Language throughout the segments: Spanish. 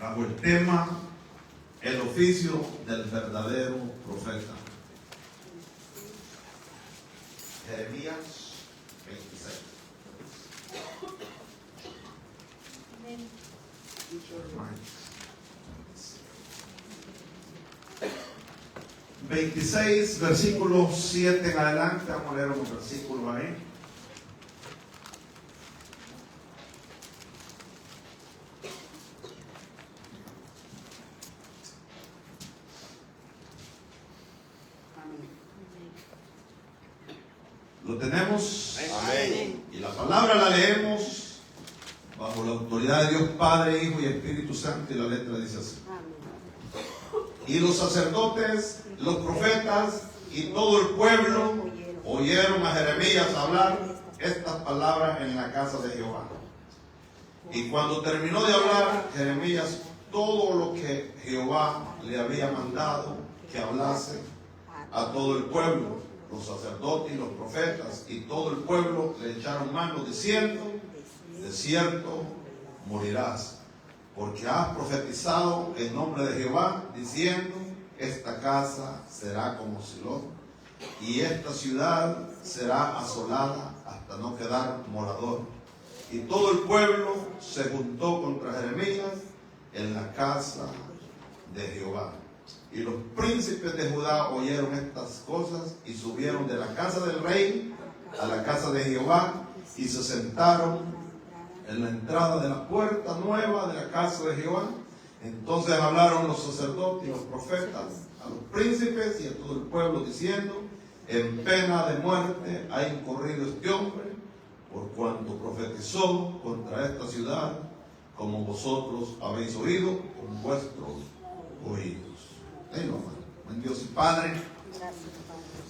bajo el tema el oficio del verdadero profeta. Jeremías 26. 26, versículo 7 en adelante. Vamos a leer unos versículos ahí. ¿Lo tenemos? Amén. Y la palabra la leemos bajo la autoridad de Dios Padre, Hijo y Espíritu Santo, y la letra dice así. Y los sacerdotes, los profetas y todo el pueblo oyeron a Jeremías hablar estas palabras en la casa de Jehová. Y cuando terminó de hablar Jeremías todo lo que Jehová le había mandado que hablase a todo el pueblo, los sacerdotes y los profetas y todo el pueblo le echaron mano diciendo: de cierto morirás, porque has profetizado en nombre de Jehová, diciendo: esta casa será como Silo, y esta ciudad será asolada hasta no quedar morador. Y todo el pueblo se juntó contra Jeremías en la casa de Jehová. Y los príncipes de Judá oyeron estas cosas y subieron de la casa del rey a la casa de Jehová y se sentaron en la entrada de la puerta nueva de la casa de Jehová. Entonces hablaron los sacerdotes y los profetas a los príncipes y a todo el pueblo diciendo: en pena de muerte ha incurrido este hombre, por cuanto profetizó contra esta ciudad, como vosotros habéis oído con vuestros oídos. Buen Dios y Padre,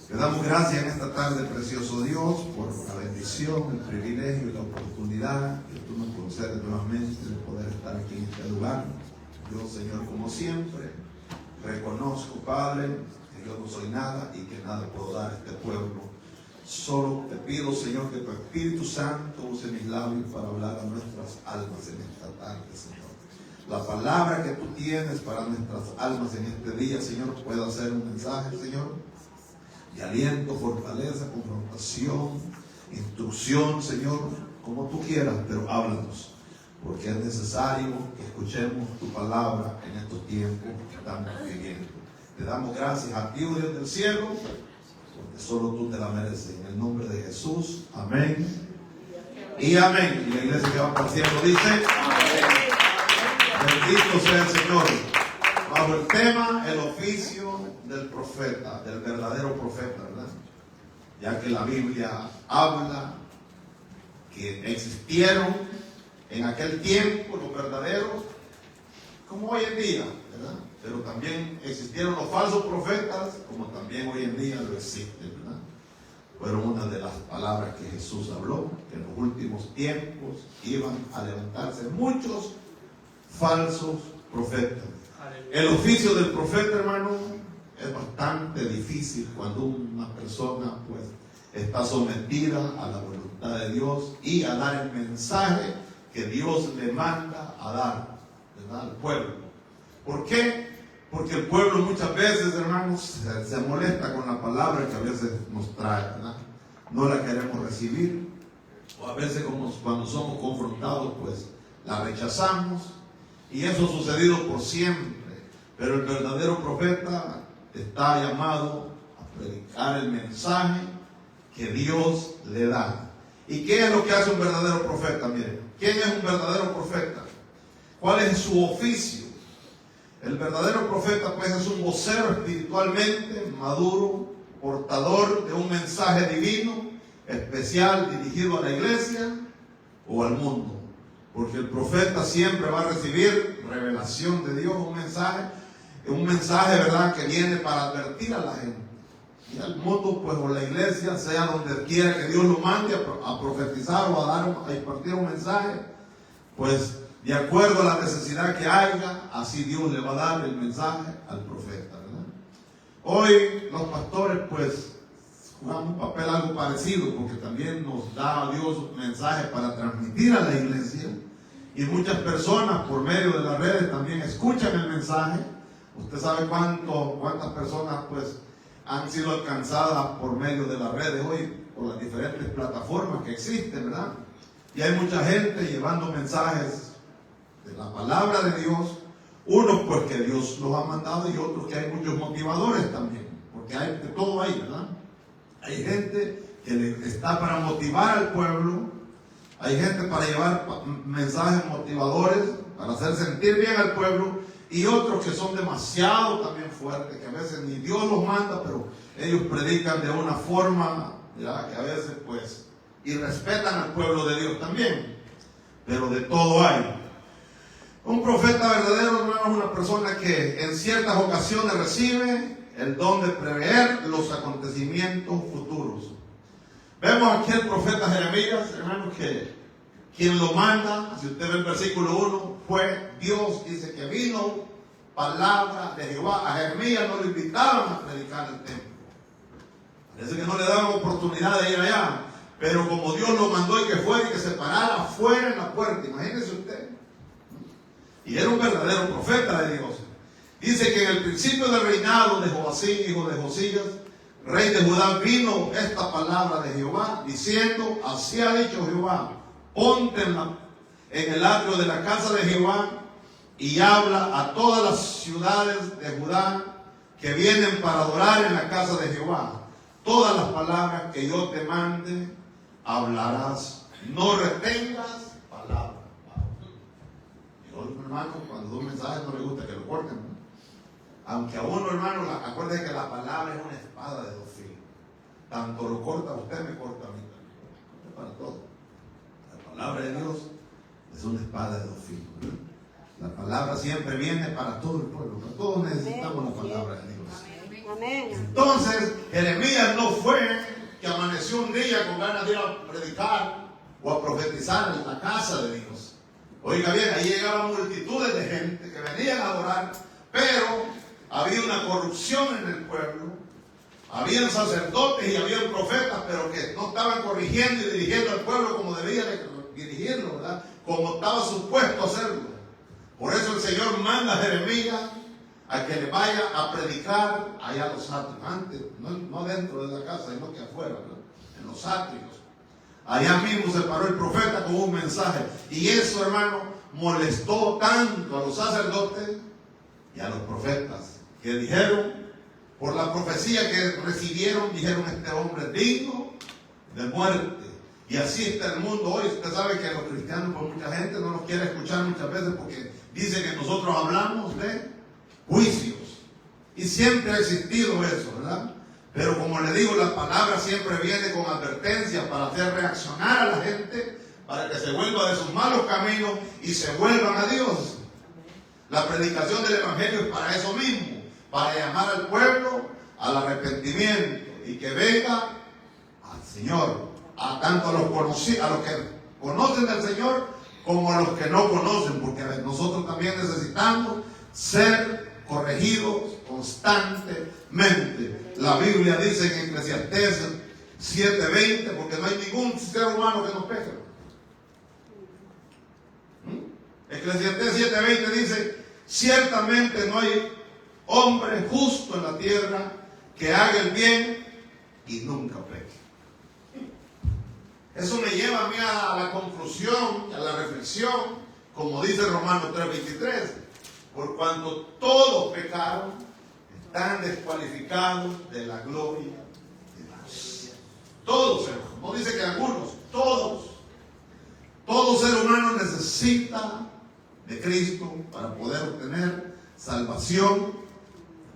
le damos gracias en esta tarde, precioso Dios, por la bendición, el privilegio y la oportunidad que tú nos concedes nuevamente de poder estar aquí en este lugar. Yo, Señor, como siempre, reconozco, Padre, que yo no soy nada y que nada puedo dar a este pueblo. Solo te pido, Señor, que tu Espíritu Santo use mis labios para hablar a nuestras almas en esta tarde, Señor. La palabra que tú tienes para nuestras almas en este día, Señor, pueda ser un mensaje, Señor, de aliento, fortaleza, confrontación, instrucción, Señor, como tú quieras, pero háblanos, porque es necesario que escuchemos tu palabra en estos tiempos que estamos viviendo. Te damos gracias a ti, Dios del cielo, porque solo tú te la mereces. En el nombre de Jesús, amén y amén. Y la iglesia que va para el cielo dice: amén. Bendito sea el Señor. Bajo el tema, el oficio del profeta, del verdadero profeta, ¿verdad? Ya que la Biblia habla que existieron en aquel tiempo los verdaderos, como hoy en día, ¿verdad? Pero también existieron los falsos profetas, como también hoy en día lo existen, ¿verdad? Fueron una de las palabras que Jesús habló, que en los últimos tiempos iban a levantarse muchos falsos profetas. El oficio del profeta, hermano, es bastante difícil cuando una persona pues está sometida a la voluntad de Dios y a dar el mensaje que Dios le manda a dar, ¿verdad?, al pueblo. ¿Por qué? Porque el pueblo muchas veces, hermanos, se molesta con la palabra que a veces nos trae, ¿verdad? No la queremos recibir, o a veces cuando somos confrontados pues la rechazamos. Y eso ha sucedido por siempre. Pero el verdadero profeta está llamado a predicar el mensaje que Dios le da. ¿Y qué es lo que hace un verdadero profeta? Miren, ¿quién es un verdadero profeta? ¿Cuál es su oficio? El verdadero profeta pues es un vocero espiritualmente maduro, portador de un mensaje divino, especial, dirigido a la iglesia o al mundo. Porque el profeta siempre va a recibir revelación de Dios, un mensaje, ¿verdad?, que viene para advertir a la gente. Y al mundo, pues, o la iglesia, sea donde quiera que Dios lo mande a profetizar o a impartir un mensaje, pues, de acuerdo a la necesidad que haya, así Dios le va a dar el mensaje al profeta, ¿verdad? Hoy los pastores, pues, jugamos un papel algo parecido, porque también nos da a Dios mensajes para transmitir a la iglesia. Y muchas personas por medio de las redes también escuchan el mensaje. Usted sabe cuántas personas pues han sido alcanzadas por medio de las redes hoy, por las diferentes plataformas que existen, ¿verdad? Y hay mucha gente llevando mensajes de la palabra de Dios, unos pues que Dios los ha mandado y otros que hay muchos motivadores también, porque hay de todo ahí, ¿verdad? Hay gente que está para motivar al pueblo, hay gente para llevar mensajes motivadores, para hacer sentir bien al pueblo, y otros que son demasiado también fuertes, que a veces ni Dios los manda, pero ellos predican de una forma, ¿ya?, que a veces pues irrespetan al pueblo de Dios también. Pero de todo hay. Un profeta verdadero, hermano, es una persona que en ciertas ocasiones recibe el don de prever los acontecimientos futuros. Vemos aquí el profeta Jeremías, hermano, que quien lo manda, si usted ve el versículo 1, fue Dios. Dice que vino palabra de Jehová. A Jeremías no lo invitaban a predicar el templo. Parece que no le daban oportunidad de ir allá. Pero como Dios lo mandó y que fuera y que se parara afuera en la puerta, imagínese usted. Y era un verdadero profeta de Dios. Dice que en el principio del reinado de Joacim, hijo de Josías, rey de Judá, vino esta palabra de Jehová, diciendo: así ha dicho Jehová, ponte en el atrio de la casa de Jehová y habla a todas las ciudades de Judá que vienen para adorar en la casa de Jehová. Todas las palabras que yo te mande, hablarás. No retengas palabras. Y otro hermano, cuando da un mensaje no le gusta que lo corten, ¿no? Aunque a uno, hermano, acuérdense que la palabra es una espada de dos filos. Tanto lo corta usted, me corta a mí también. Para todo. La palabra de Dios es una espada de dos filos, ¿no? La palabra siempre viene para todo el pueblo. Para todos necesitamos la palabra de Dios. Amén. Entonces, Jeremías no fue que amaneció un día con ganas de ir a predicar o a profetizar en la casa de Dios. Oiga bien, ahí llegaban multitudes de gente que venían a adorar, pero había una corrupción en el pueblo. Habían sacerdotes y habían profetas, pero que no estaban corrigiendo y dirigiendo al pueblo como debía de dirigirlo, ¿verdad? Como estaba supuesto hacerlo. Por eso el Señor manda a Jeremías a que le vaya a predicar allá a los atrios, antes, no dentro de la casa, sino que afuera, ¿verdad?, en los atrios. Allá mismo se paró el profeta con un mensaje, y eso, hermano, molestó tanto a los sacerdotes y a los profetas, que dijeron, por la profecía que recibieron, dijeron: este hombre es digno de muerte. Y así está el mundo hoy. Usted sabe que los cristianos, por mucha gente, no nos quiere escuchar muchas veces porque dice que nosotros hablamos de juicios. Y siempre ha existido eso, ¿verdad? Pero como le digo, la palabra siempre viene con advertencia para hacer reaccionar a la gente, para que se vuelva de sus malos caminos y se vuelvan a Dios. La predicación del Evangelio es para eso mismo, para llamar al pueblo al arrepentimiento y que venga al Señor. Tanto a los que conocen del Señor como a los que no conocen, porque nosotros también necesitamos ser corregidos constantemente. La Biblia dice en Eclesiastés 7:20, porque no hay ningún ser humano que no peque. Eclesiastés 7:20 dice: ciertamente no hay hombre justo en la tierra que haga el bien y nunca peque. Eso me lleva a mí a la conclusión, a la reflexión, como dice Romanos 3:23, por cuanto todos pecaron, están descualificados de la gloria de Dios. Todos, hermanos, no dice que algunos, todos. Todo ser humano necesita de Cristo para poder obtener salvación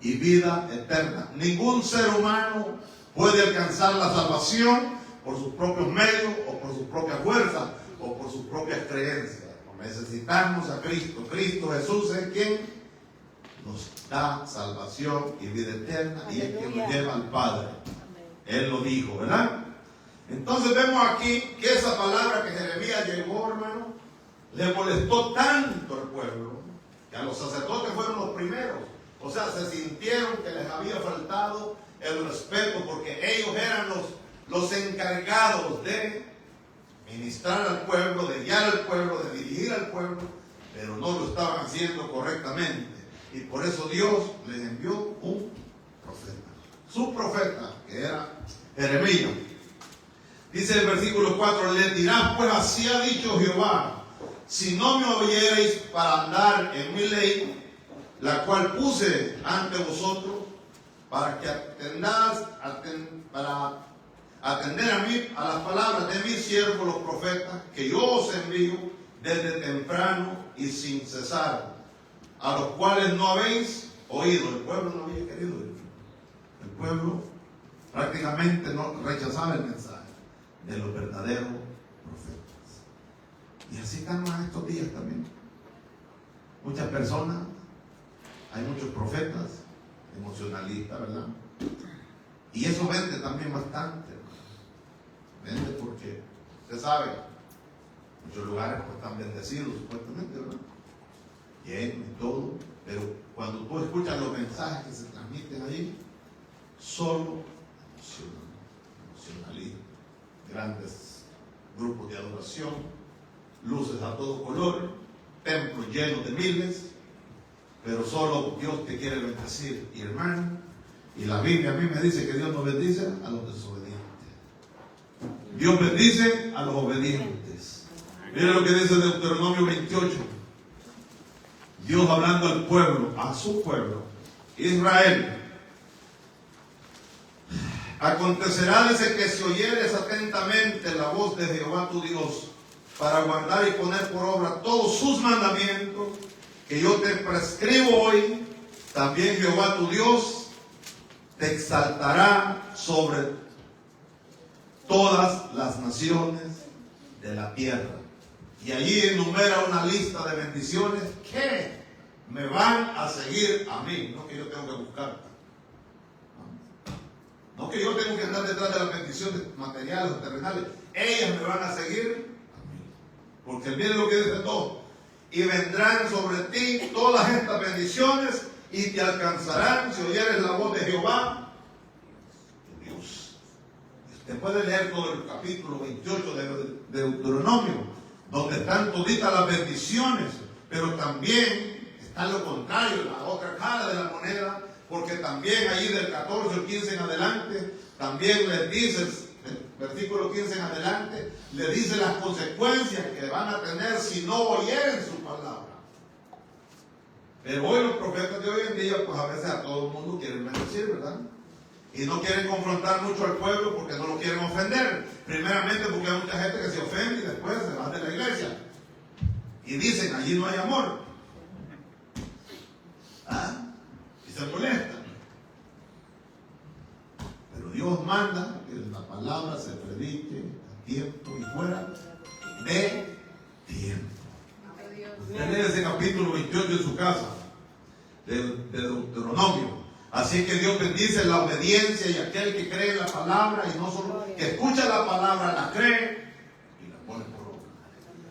y vida eterna. Ningún ser humano puede alcanzar la salvación por sus propios medios o por sus propias fuerzas o por sus propias creencias. Necesitamos a Cristo. Cristo Jesús es quien nos da salvación y vida eterna, y es quien nos lleva al Padre. Él lo dijo, ¿verdad? Entonces vemos aquí que esa palabra que Jeremías llevó, hermano, le molestó tanto al pueblo, que a los sacerdotes fueron los primeros. O sea, se sintieron que les había faltado el respeto, porque ellos eran los encargados de ministrar al pueblo, de guiar al pueblo, de dirigir al pueblo, pero no lo estaban haciendo correctamente. Y por eso Dios les envió un profeta. Su profeta, que era Jeremías. Dice el versículo 4, les dirán, pues así ha dicho Jehová, si no me oyereis para andar en mi ley, la cual puse ante vosotros, para que para atender a las palabras de mis siervos los profetas, que yo os envío desde temprano y sin cesar, a los cuales no habéis oído. El pueblo no había querido oír. El pueblo prácticamente no rechazaba el mensaje de los verdaderos profetas. Y así estamos en estos días también. Muchas personas, hay muchos profetas emocionalistas, ¿verdad? Y eso vende también bastante. Vende porque, usted sabe, muchos lugares pues, están bendecidos supuestamente, ¿verdad? Bien y todo, pero cuando tú escuchas los mensajes que se transmiten allí, solo emocionalismo, grandes grupos de adoración, luces a todo color, templos llenos de miles, pero solo Dios te quiere bendecir. Y hermano, y la Biblia a mí me dice que Dios no bendice a los desobedientes. Dios bendice a los obedientes. Mira lo que dice Deuteronomio 28. Dios hablando al pueblo, a su pueblo, Israel. Acontecerá, dice, que si oyeres atentamente la voz de Jehová tu Dios, para guardar y poner por obra todos sus mandamientos que yo te prescribo hoy, también Jehová tu Dios te exaltará sobre todas las naciones de la tierra. Y allí enumera una lista de bendiciones que me van a seguir a mí, no que yo tengo que buscar. No que yo tengo que andar detrás de las bendiciones materiales o terrenales. Ellas me van a seguir a mí. Porque miren lo que dice todo. Y vendrán sobre ti todas estas bendiciones y te alcanzarán si oyeres la voz de Jehová, tu Dios. Usted puede leer todo el capítulo 28 de Deuteronomio, donde están toditas las bendiciones, pero también está lo contrario, la otra cara de la moneda, porque también allí del 14 al 15 en adelante, también les dice, el versículo 15 en adelante, le dice las consecuencias que van a tener si no oyeren su palabra. Pero hoy los profetas de hoy en día, pues a veces a todo el mundo quieren bendecir, ¿verdad? Y no quieren confrontar mucho al pueblo porque no lo quieren ofender. Primeramente porque hay mucha gente que se ofende y después se van de la iglesia. Y dicen, allí no hay amor. ¿Ah? Y se molestan. Pero Dios manda que la palabra se predique a tiempo y fuera de tiempo. Usted lee ese capítulo 28 en su casa de Deuteronomio. Así que Dios bendice la obediencia y aquel que cree en la palabra y no solo que escucha la palabra, la cree y la pone por obra.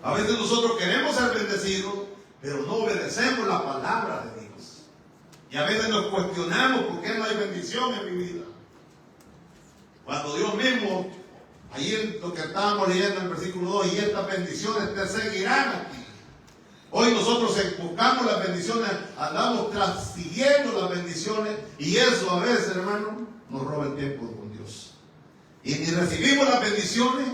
A veces nosotros queremos ser bendecidos, pero no obedecemos la palabra de Dios. Y a veces nos cuestionamos por qué no hay bendición en mi vida. Cuando Dios mismo, ahí en lo que estábamos leyendo en el versículo 2, y estas bendiciones te seguirán a ti. Hoy nosotros buscamos las bendiciones, andamos siguiendo las bendiciones, y eso a veces, hermano, nos roba el tiempo con Dios. Y ni recibimos las bendiciones,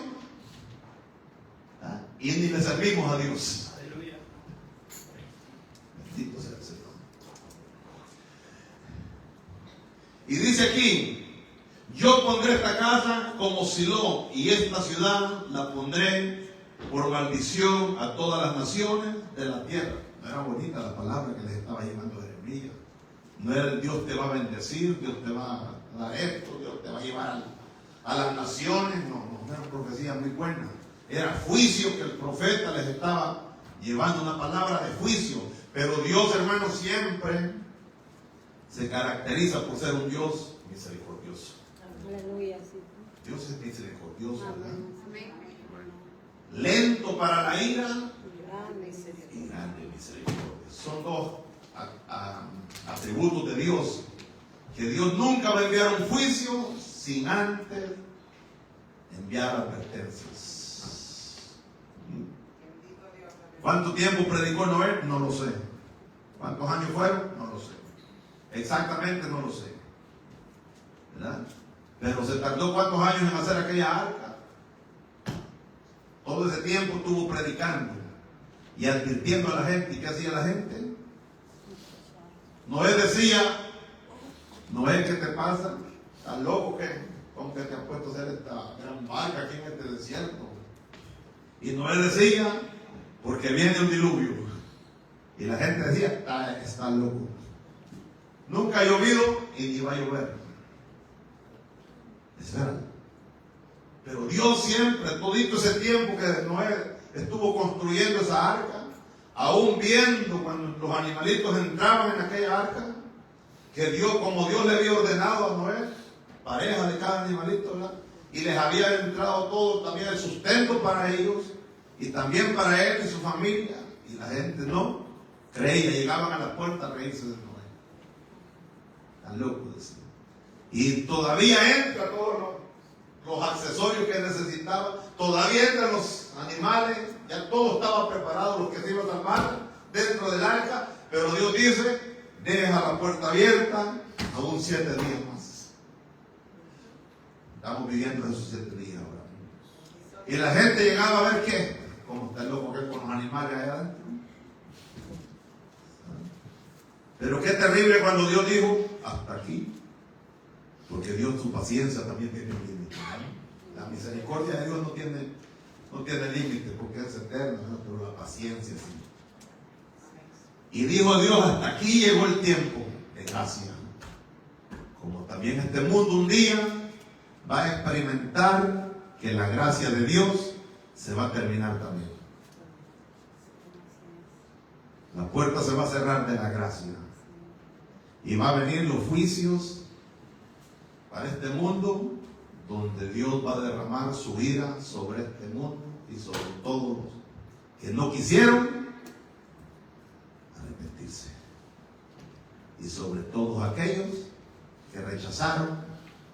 y ni le servimos a Dios. Aleluya. Bendito sea el Señor. Y dice aquí, yo pondré esta casa como Silo, y esta ciudad la pondré por maldición a todas las naciones de la tierra. No era bonita la palabra que les estaba llevando Jeremías. No era el Dios te va a bendecir, Dios te va a dar esto, Dios te va a llevar a las naciones. No era una profecía muy buena. Era juicio que el profeta les estaba llevando, una palabra de juicio. Pero Dios, hermano, siempre se caracteriza por ser un Dios misericordioso. Aleluya, sí. Dios es misericordioso, ¿verdad? Amén. Lento para la ira y grande misericordia. Son dos atributos de Dios, que Dios nunca va a enviar un juicio sin antes enviar advertencias. ¿Cuánto tiempo predicó Noé? No lo sé. ¿Cuántos años fueron? No lo sé. Exactamente no lo sé. ¿Verdad? Pero se tardó cuántos años en hacer aquella arca. Todo ese tiempo estuvo predicando y advirtiendo a la gente. ¿Y qué hacía la gente? Noé decía, Noé, ¿qué te pasa? ¿Estás loco que con que te has puesto a hacer esta gran barca aquí en este desierto? Y Noé decía, porque viene un diluvio. Y la gente decía, está loco. Nunca ha llovido y ni va a llover. Es verdad. Pero Dios siempre, todito ese tiempo que Noé estuvo construyendo esa arca, aún viendo cuando los animalitos entraban en aquella arca, que Dios, como Dios le había ordenado a Noé, pareja de cada animalito, ¿verdad? Y les había entrado todo, también el sustento para ellos, y también para él y su familia, y la gente no creía, llegaban a la puerta a reírse de Noé. Tan loco, decía. Y todavía entra todos los accesorios que necesitaba, todavía entran los animales, ya todo estaba preparado, los que se iban a salvar dentro del arca, pero Dios dice, deja la puerta abierta aún 7 días más. Estamos viviendo esos 7 días ahora. Y la gente llegaba a ver qué, como está el loco que con los animales allá adentro. Pero qué terrible cuando Dios dijo, hasta aquí. Porque Dios, su paciencia también tiene un límite. La misericordia de Dios no tiene límite porque es eterna, ¿no? Pero la paciencia sí. Y dijo Dios, hasta aquí llegó el tiempo de gracia. Como también este mundo un día va a experimentar que la gracia de Dios se va a terminar también. La puerta se va a cerrar de la gracia. Y va a venir los juicios para este mundo, donde Dios va a derramar su ira sobre este mundo y sobre todos los que no quisieron arrepentirse. Y sobre todos aquellos que rechazaron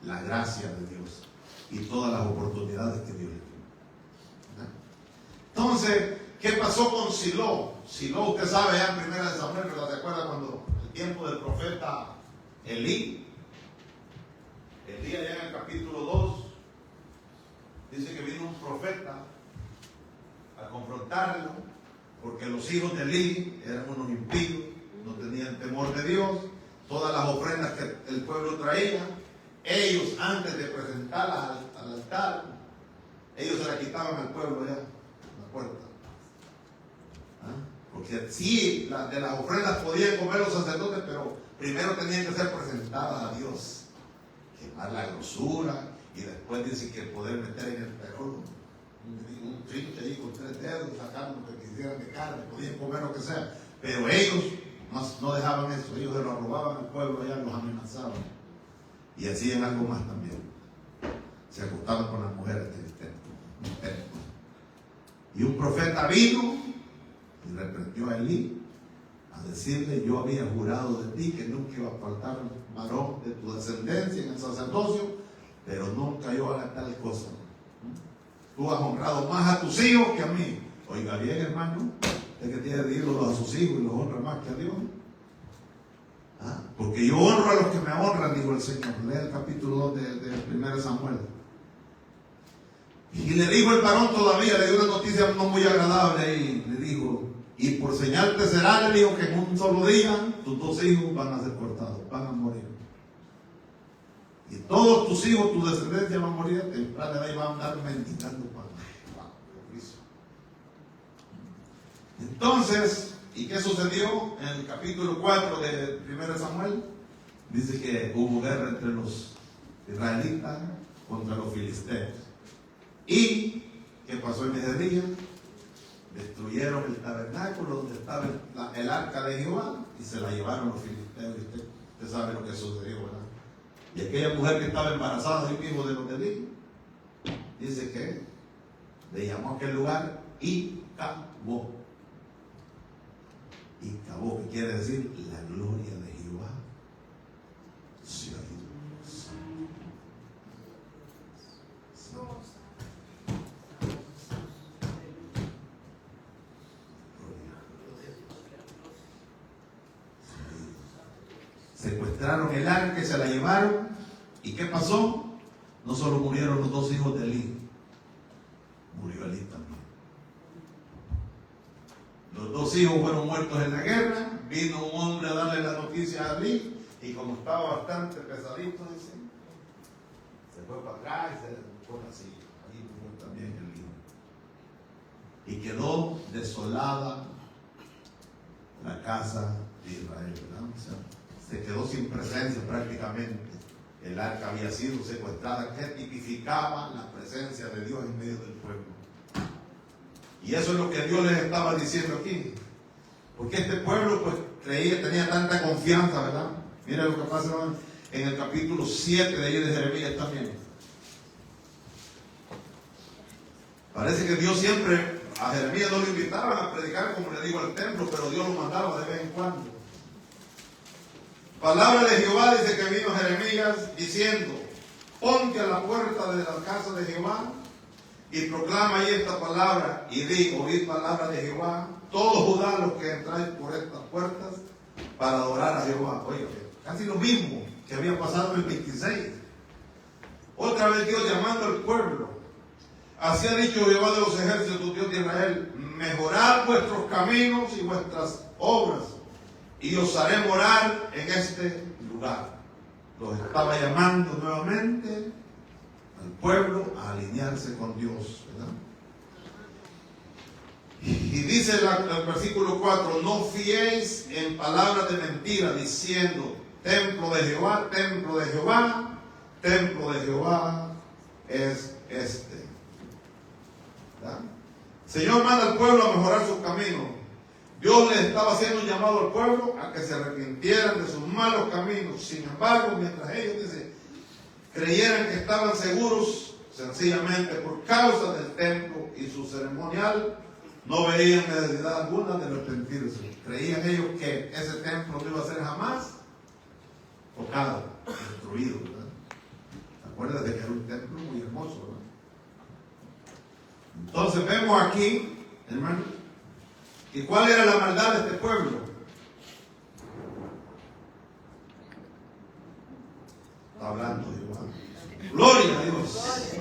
la gracia de Dios y todas las oportunidades que Dios les dio. Entonces, ¿qué pasó con Silo? Silo, usted sabe ya en 1 Samuel, ¿verdad? ¿Se acuerda cuando el tiempo del profeta Elí? Elí allá en el capítulo 2 dice que vino un profeta a confrontarlo porque los hijos de Elí eran unos impíos, no tenían temor de Dios. Todas las ofrendas que el pueblo traía, ellos antes de presentarlas al altar, ellos se las quitaban al pueblo allá en la puerta. Porque sí, de las ofrendas podían comer los sacerdotes, pero primero tenían que ser presentadas a Dios. Quemar la grosura y después dice que poder meter en el perol un trinche ahí con 3 dedos, sacar lo que quisieran de carne, podían comer lo que sea, pero ellos no dejaban eso, ellos se lo robaban al pueblo, allá los amenazaban y hacían algo más también, se acostaban con las mujeres del templo. Y un profeta vino y reprendió a Elí a decirle, yo había jurado de ti que nunca iba a faltar varón de tu descendencia en el sacerdocio, pero nunca yo haga tal cosa. Tú has honrado más a tus hijos que a mí. Oiga bien, hermano, usted que tiene ídolos a sus hijos y los honra más que a Dios. Porque yo honro a los que me honran, dijo el Señor. Lea el capítulo 2 de 1 Samuel. Y le dijo el varón todavía, le dio una noticia no muy agradable y le dijo, y por señal te será, le dijo, que en un solo día tus 2 hijos van a ser cortados, van a morir. Y todos tus hijos, tu descendencia van a morir a temprana edad y van a andar mendigando pan. Entonces, ¿y qué sucedió? En el capítulo 4 de 1 Samuel, dice que hubo guerra entre los israelitas contra los filisteos. ¿Y qué pasó en ese día? Destruyeron el tabernáculo donde estaba el arca de Jehová y se la llevaron los filisteos. Usted sabe lo que sucedió, ¿verdad? Y aquella mujer que estaba embarazada de un hijo de los de Elí, dice que le llamó a aquel lugar Icabó. Icabó, que quiere decir la gloria de Jehová se ha ido. secuestraron el arca y se la llevaron. ¿Y qué pasó? No solo murieron los dos hijos de Elí, murió Elí también. Los dos hijos fueron muertos en la guerra. Vino un hombre a darle la noticia a Elí, y como estaba bastante pesadito, dice, se fue para atrás y se fue así. Ahí murió también Elí. Y quedó desolada la casa de Israel, ¿verdad? O sea, se quedó sin presencia prácticamente. El arca había sido secuestrada, que tipificaba la presencia de Dios en medio del pueblo. Y eso es lo que Dios les estaba diciendo aquí. Porque este pueblo pues tenía tanta confianza, ¿verdad? Mira lo que pasa en el capítulo 7 de ahí de Jeremías también. Parece que Dios siempre, a Jeremías no lo invitaban a predicar, como le digo, al templo, pero Dios lo mandaba de vez en cuando. Palabra de Jehová, dice que vino Jeremías diciendo: ponte a la puerta de la casa de Jehová y proclama ahí esta palabra y di: oíd palabra de Jehová, todos Judá los que entráis por estas puertas para adorar a Jehová. Oye, casi lo mismo que había pasado en el 26. Otra vez Dios llamando al pueblo. Así ha dicho Jehová de los ejércitos, Dios de Israel: mejorad vuestros caminos y vuestras obras, y os haré morar en este lugar. Los estaba llamando nuevamente al pueblo a alinearse con Dios, ¿verdad? Y dice el versículo 4: no fiéis en palabras de mentira, diciendo: templo de Jehová, templo de Jehová, templo de Jehová es este. ¿Verdad? Señor manda al pueblo a mejorar sus caminos. Dios le estaba haciendo un llamado al pueblo a que se arrepintieran de sus malos caminos. Sin embargo, mientras ellos, dice, creyeran que estaban seguros, sencillamente por causa del templo y su ceremonial, no veían necesidad alguna de arrepentirse. Creían ellos que ese templo no iba a ser jamás tocado, destruido, ¿verdad? Acuérdate que era un templo muy hermoso, ¿verdad? Entonces vemos aquí, hermano, ¿y cuál era la maldad de este pueblo? Está hablando Jehová. Gloria a Dios.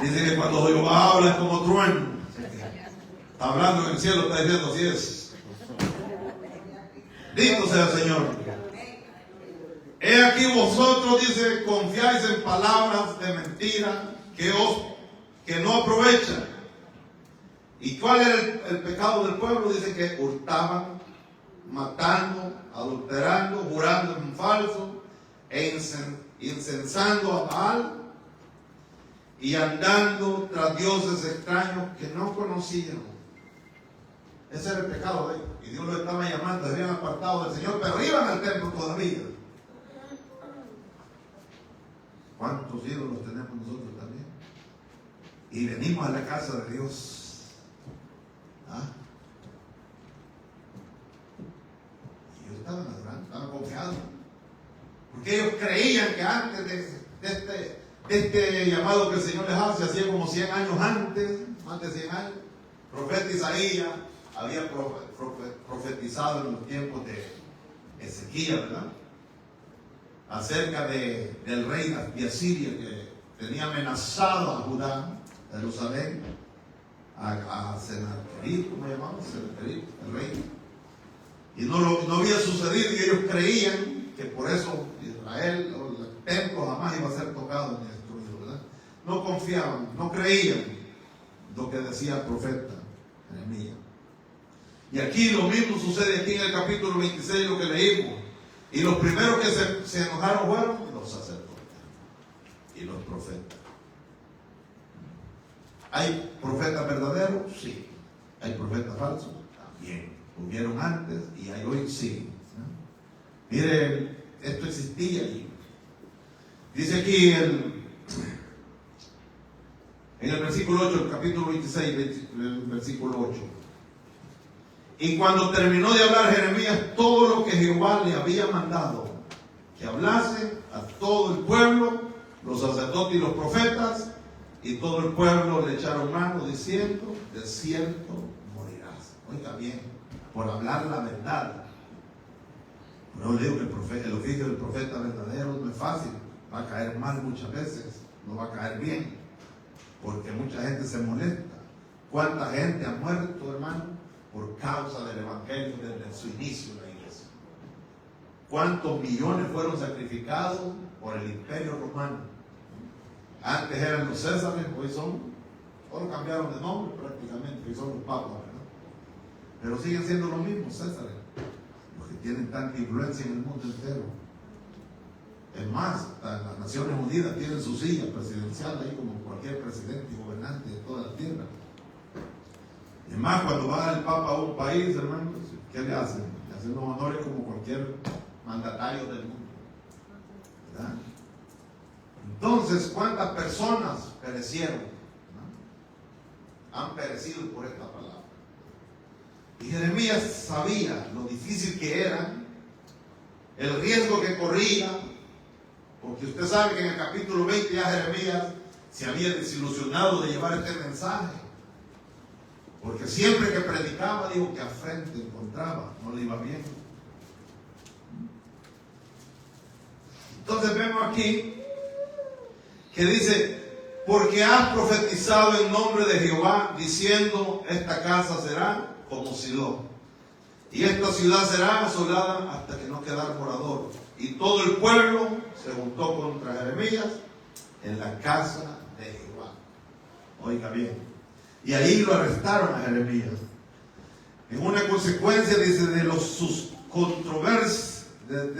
Dice que cuando Jehová habla es como trueno. Está hablando en el cielo, está diciendo: así es. Bendito sea el Señor. He aquí vosotros, dice, confiáis en palabras de mentira que no aprovechan. ¿Y cuál era el pecado del pueblo? Dice que hurtaban, matando, adulterando, jurando en falso, e incensando a Baal, y andando tras dioses extraños que no conocían. Ese era el pecado de ellos. Y Dios los estaba llamando, se habían apartado del Señor, pero iban al templo todavía. ¿Cuántos ídolos tenemos nosotros también? Y venimos a la casa de Dios. ¿Ah? Y ellos estaban adorando, estaban confiados. Porque ellos creían que antes de este llamado que el Señor les hace, hacía como 100 años antes, más de 100 años, el profeta Isaías había profetizado en los tiempos de Ezequiel, ¿verdad? Acerca del rey de Asiria que tenía amenazado a Judá, Jerusalén, a Sennacherib, ¿cómo llamamos? Sennacherib, el rey. Y no había sucedido, y ellos creían que por eso Israel, o el templo, jamás iba a ser tocado ni destruido, ¿verdad? No confiaban, no creían lo que decía el profeta Jeremías. Y aquí lo mismo sucede aquí en el capítulo 26, lo que leímos. Y los primeros que se enojaron fueron los sacerdotes y los profetas. ¿Hay profetas verdaderos? Sí. ¿Hay profetas falsos? También. Hubieron antes y hay hoy, sí. Mire, esto existía allí. Dice aquí en el versículo 8, el capítulo 26, el versículo 8. Y cuando terminó de hablar Jeremías todo lo que Jehová le había mandado que hablase a todo el pueblo, los sacerdotes y los profetas, y todo el pueblo le echaron mano diciendo: de cierto morirás. Oiga bien, por hablar la verdad. No le digo que el oficio del profeta verdadero no es fácil. Va a caer mal muchas veces. No va a caer bien. Porque mucha gente se molesta. ¿Cuánta gente ha muerto, hermano, por causa del evangelio desde su inicio de la iglesia? ¿Cuántos millones fueron sacrificados por el imperio romano? Antes eran los Césares, hoy ahora cambiaron de nombre prácticamente, hoy son los papas, ¿verdad? Pero siguen siendo los mismos Césares, porque tienen tanta influencia en el mundo entero. Es más, las Naciones Unidas tienen su silla presidencial ahí como cualquier presidente y gobernante de toda la tierra. Es más, cuando va el Papa a un país, hermano, ¿qué le hacen? Le hacen los honores como cualquier mandatario del mundo, ¿verdad? Entonces, ¿cuántas personas perecieron? ¿No? Han perecido por esta palabra. Y Jeremías sabía lo difícil que era, el riesgo que corría, porque usted sabe que en el capítulo 20 ya Jeremías se había desilusionado de llevar este mensaje. Porque siempre que predicaba, digo que a frente encontraba, no le iba bien. Entonces vemos aquí que dice, porque has profetizado en nombre de Jehová, diciendo, esta casa será como Silo, y esta ciudad será asolada hasta que no quedara morador. Y todo el pueblo se juntó contra Jeremías en la casa de Jehová. Oiga bien. Y ahí lo arrestaron a Jeremías. En una consecuencia, dice, de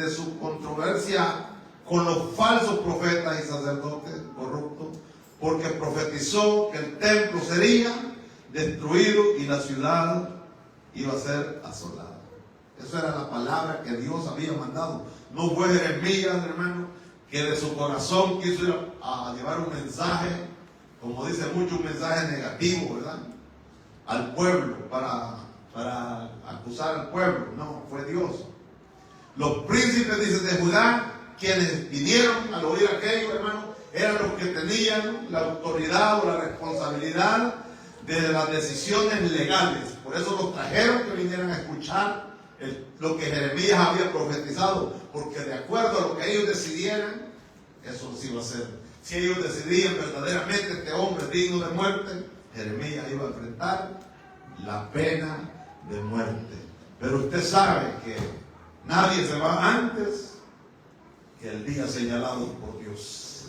su controversia con los falsos profetas y sacerdotes corruptos, porque profetizó que el templo sería destruido y la ciudad iba a ser asolada. Esa era la palabra que Dios había mandado. No fue Jeremías, hermano, que de su corazón quiso ir a llevar un mensaje, como dice mucho, un mensaje negativo, ¿verdad?, al pueblo, para acusar al pueblo. No, fue Dios. Los príncipes, dice, de Judá, quienes vinieron al oír aquello, hermano, eran los que tenían la autoridad o la responsabilidad de las decisiones legales. Por eso los trajeron que vinieran a escuchar lo que Jeremías había profetizado, porque de acuerdo a lo que ellos decidieran, eso sí iba a ser. Si ellos decidían verdaderamente este hombre es digno de muerte, Jeremías iba a enfrentar la pena de muerte. Pero usted sabe que nadie se va antes que el día señalado por Dios.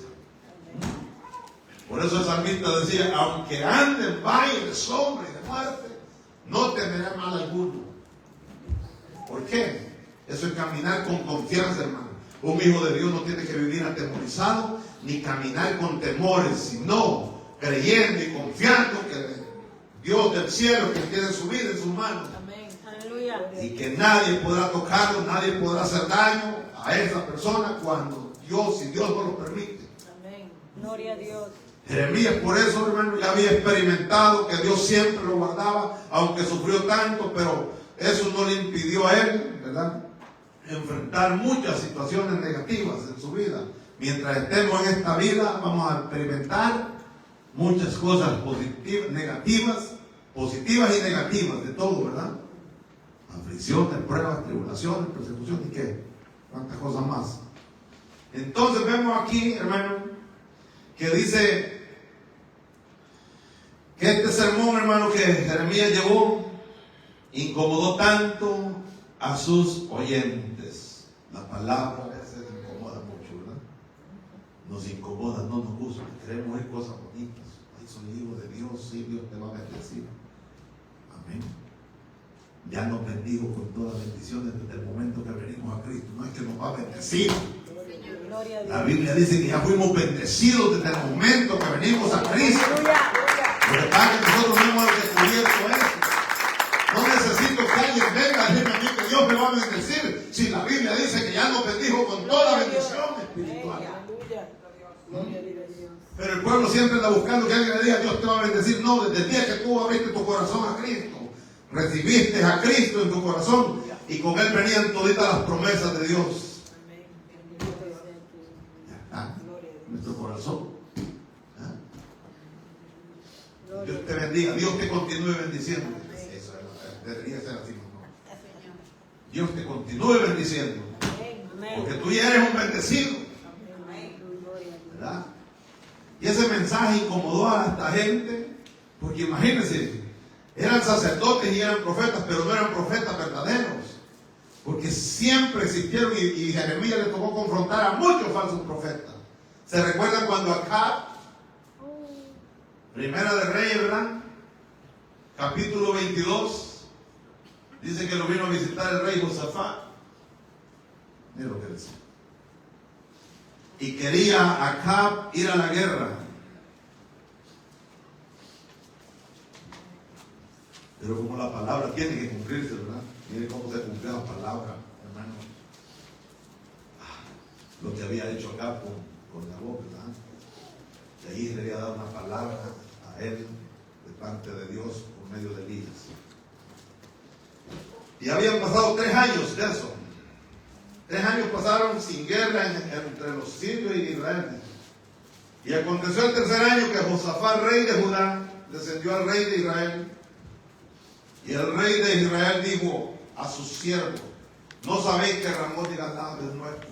Por eso el salmista decía, aunque ande en valle de sombra y de muerte, no temerá mal alguno. ¿Por qué? Eso es caminar con confianza, hermano. Un hijo de Dios no tiene que vivir atemorizado ni caminar con temores, sino creyendo y confiando que Dios del cielo, que tiene su vida en sus manos, amén, aleluya, y que nadie podrá tocarlo, nadie podrá hacer daño a esa persona cuando Dios, si Dios no lo permite. amén, gloria a Dios. Jeremías, por eso, hermano, ya había experimentado que Dios siempre lo guardaba, aunque sufrió tanto, pero eso no le impidió a él, ¿verdad?, enfrentar muchas situaciones negativas en su vida. Mientras estemos en esta vida, vamos a experimentar muchas cosas positivas y negativas, de todo, ¿verdad? Aflicciones, pruebas, tribulaciones, persecuciones y qué, cuántas cosas más. Entonces vemos aquí, hermano, que dice que este sermón, hermano, que Jeremías llevó, incomodó tanto a sus oyentes. La palabra a veces incomoda mucho, ¿verdad? Nos incomoda, no nos gusta, queremos oír cosas bonitas. Ay, soy hijo de Dios, sí, Dios te va a bendecir. Amén. Ya nos bendigo con todas las bendiciones desde el momento que venimos a Cristo. No es que nos va a bendecir. La Biblia dice que ya fuimos bendecidos desde el momento que venimos a Cristo. Pero para que nosotros no hemos descubierto eso. No necesito que alguien venga a decirme a mí que Dios me va a bendecir, si la Biblia dice que ya nos bendijo con toda bendición espiritual. Pero el pueblo siempre anda buscando que alguien le diga Dios te va a bendecir. No, desde el día que tú abriste tu corazón a Cristo, recibiste a Cristo en tu corazón y con Él venían toditas las promesas de Dios. Nuestro corazón. Dios te bendiga, Dios te continúe bendiciendo. Eso debería ser así, ¿no? Dios te continúe bendiciendo. Porque tú ya eres un bendecido. ¿Verdad? Y ese mensaje incomodó a esta gente, porque imagínense, eran sacerdotes y eran profetas, pero no eran profetas verdaderos. Porque siempre existieron, y Jeremías le tocó confrontar a muchos falsos profetas. ¿Se recuerdan cuando Acab, Primera de Reyes, ¿verdad? Capítulo 22, dice que lo vino a visitar el rey Josafat? Mira lo que dice. Y quería Acab ir a la guerra. Pero como la palabra tiene que cumplirse, ¿verdad? Miren cómo se cumplió la palabra, hermano. Lo que había hecho Acab con la boca, ¿verdad? Y ahí le había dado una palabra a él de parte de Dios por medio de Elías. Y habían pasado 3 años de eso. 3 años pasaron sin guerra entre los sirios y Israel. Y aconteció el 3er año que Josafat, rey de Judá, descendió al rey de Israel. Y el rey de Israel dijo a sus siervos: ¿no sabéis que Ramot de Galaad es nuestro?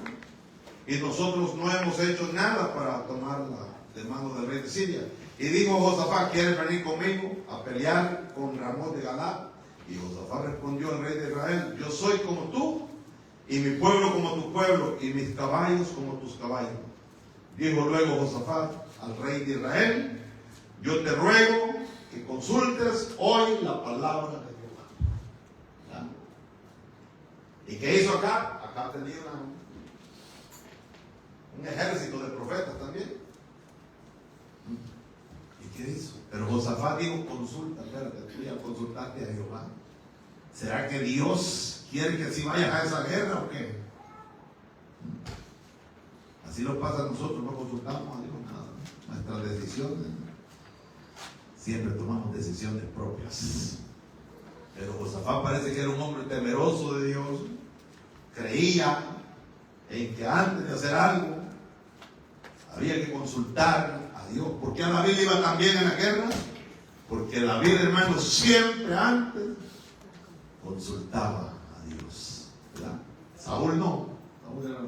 Y nosotros no hemos hecho nada para tomarla de mano del rey de Siria. Y dijo Josafat: ¿quieres venir conmigo a pelear con Ramot de Galaad? Y Josafat respondió al rey de Israel: yo soy como tú, y mi pueblo como tu pueblo, y mis caballos como tus caballos. Dijo luego Josafat al rey de Israel: yo te ruego que consultes hoy la palabra de Jehová. ¿Ya? ¿Y qué hizo acá? Acá tenía un ejército de profetas también. ¿Y qué hizo? Pero Josafat dijo: consulta, espérate, tú ya consultaste a Jehová. ¿Será que Dios quiere que si vayas a esa guerra o qué? Así nos pasa a nosotros, no consultamos a Dios nada. Nuestras decisiones, siempre tomamos decisiones propias. Pero Josafat parece que era un hombre temeroso de Dios. Creía en que antes de hacer algo había que consultar a Dios. ¿Por qué a David iba tan bien en la guerra? Porque David, hermano, siempre antes consultaba a Dios, ¿verdad? Saúl no. Saúl era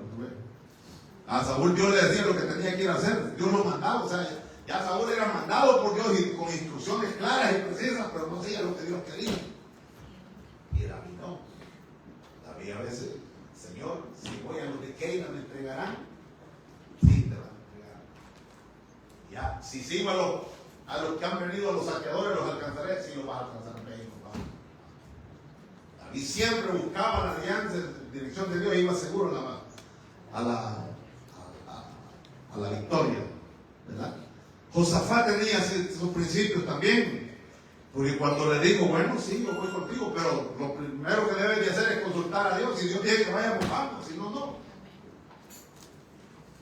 a Saúl Dios le decía lo que tenía que ir a hacer. Dios lo mandaba. O sea, ya Saúl era mandado por Dios y con instrucciones claras y precisas, pero no hacía lo que Dios quería. Y David no. David a veces: Señor, si voy a los de Keila, ¿me entregarán? Sí, te van a entregar. Ya, si sigo a los que han venido, a los saqueadores, los alcanzaré. Sí, los vas a alcanzar. Y siempre buscaba la alianza en dirección de Dios e iba seguro a la victoria, ¿verdad? Josafat tenía esos principios también, porque cuando le digo: bueno, sí, yo voy contigo, pero lo primero que debes de hacer es consultar a Dios. Si Dios quiere que vayamos, vamos, si no, no.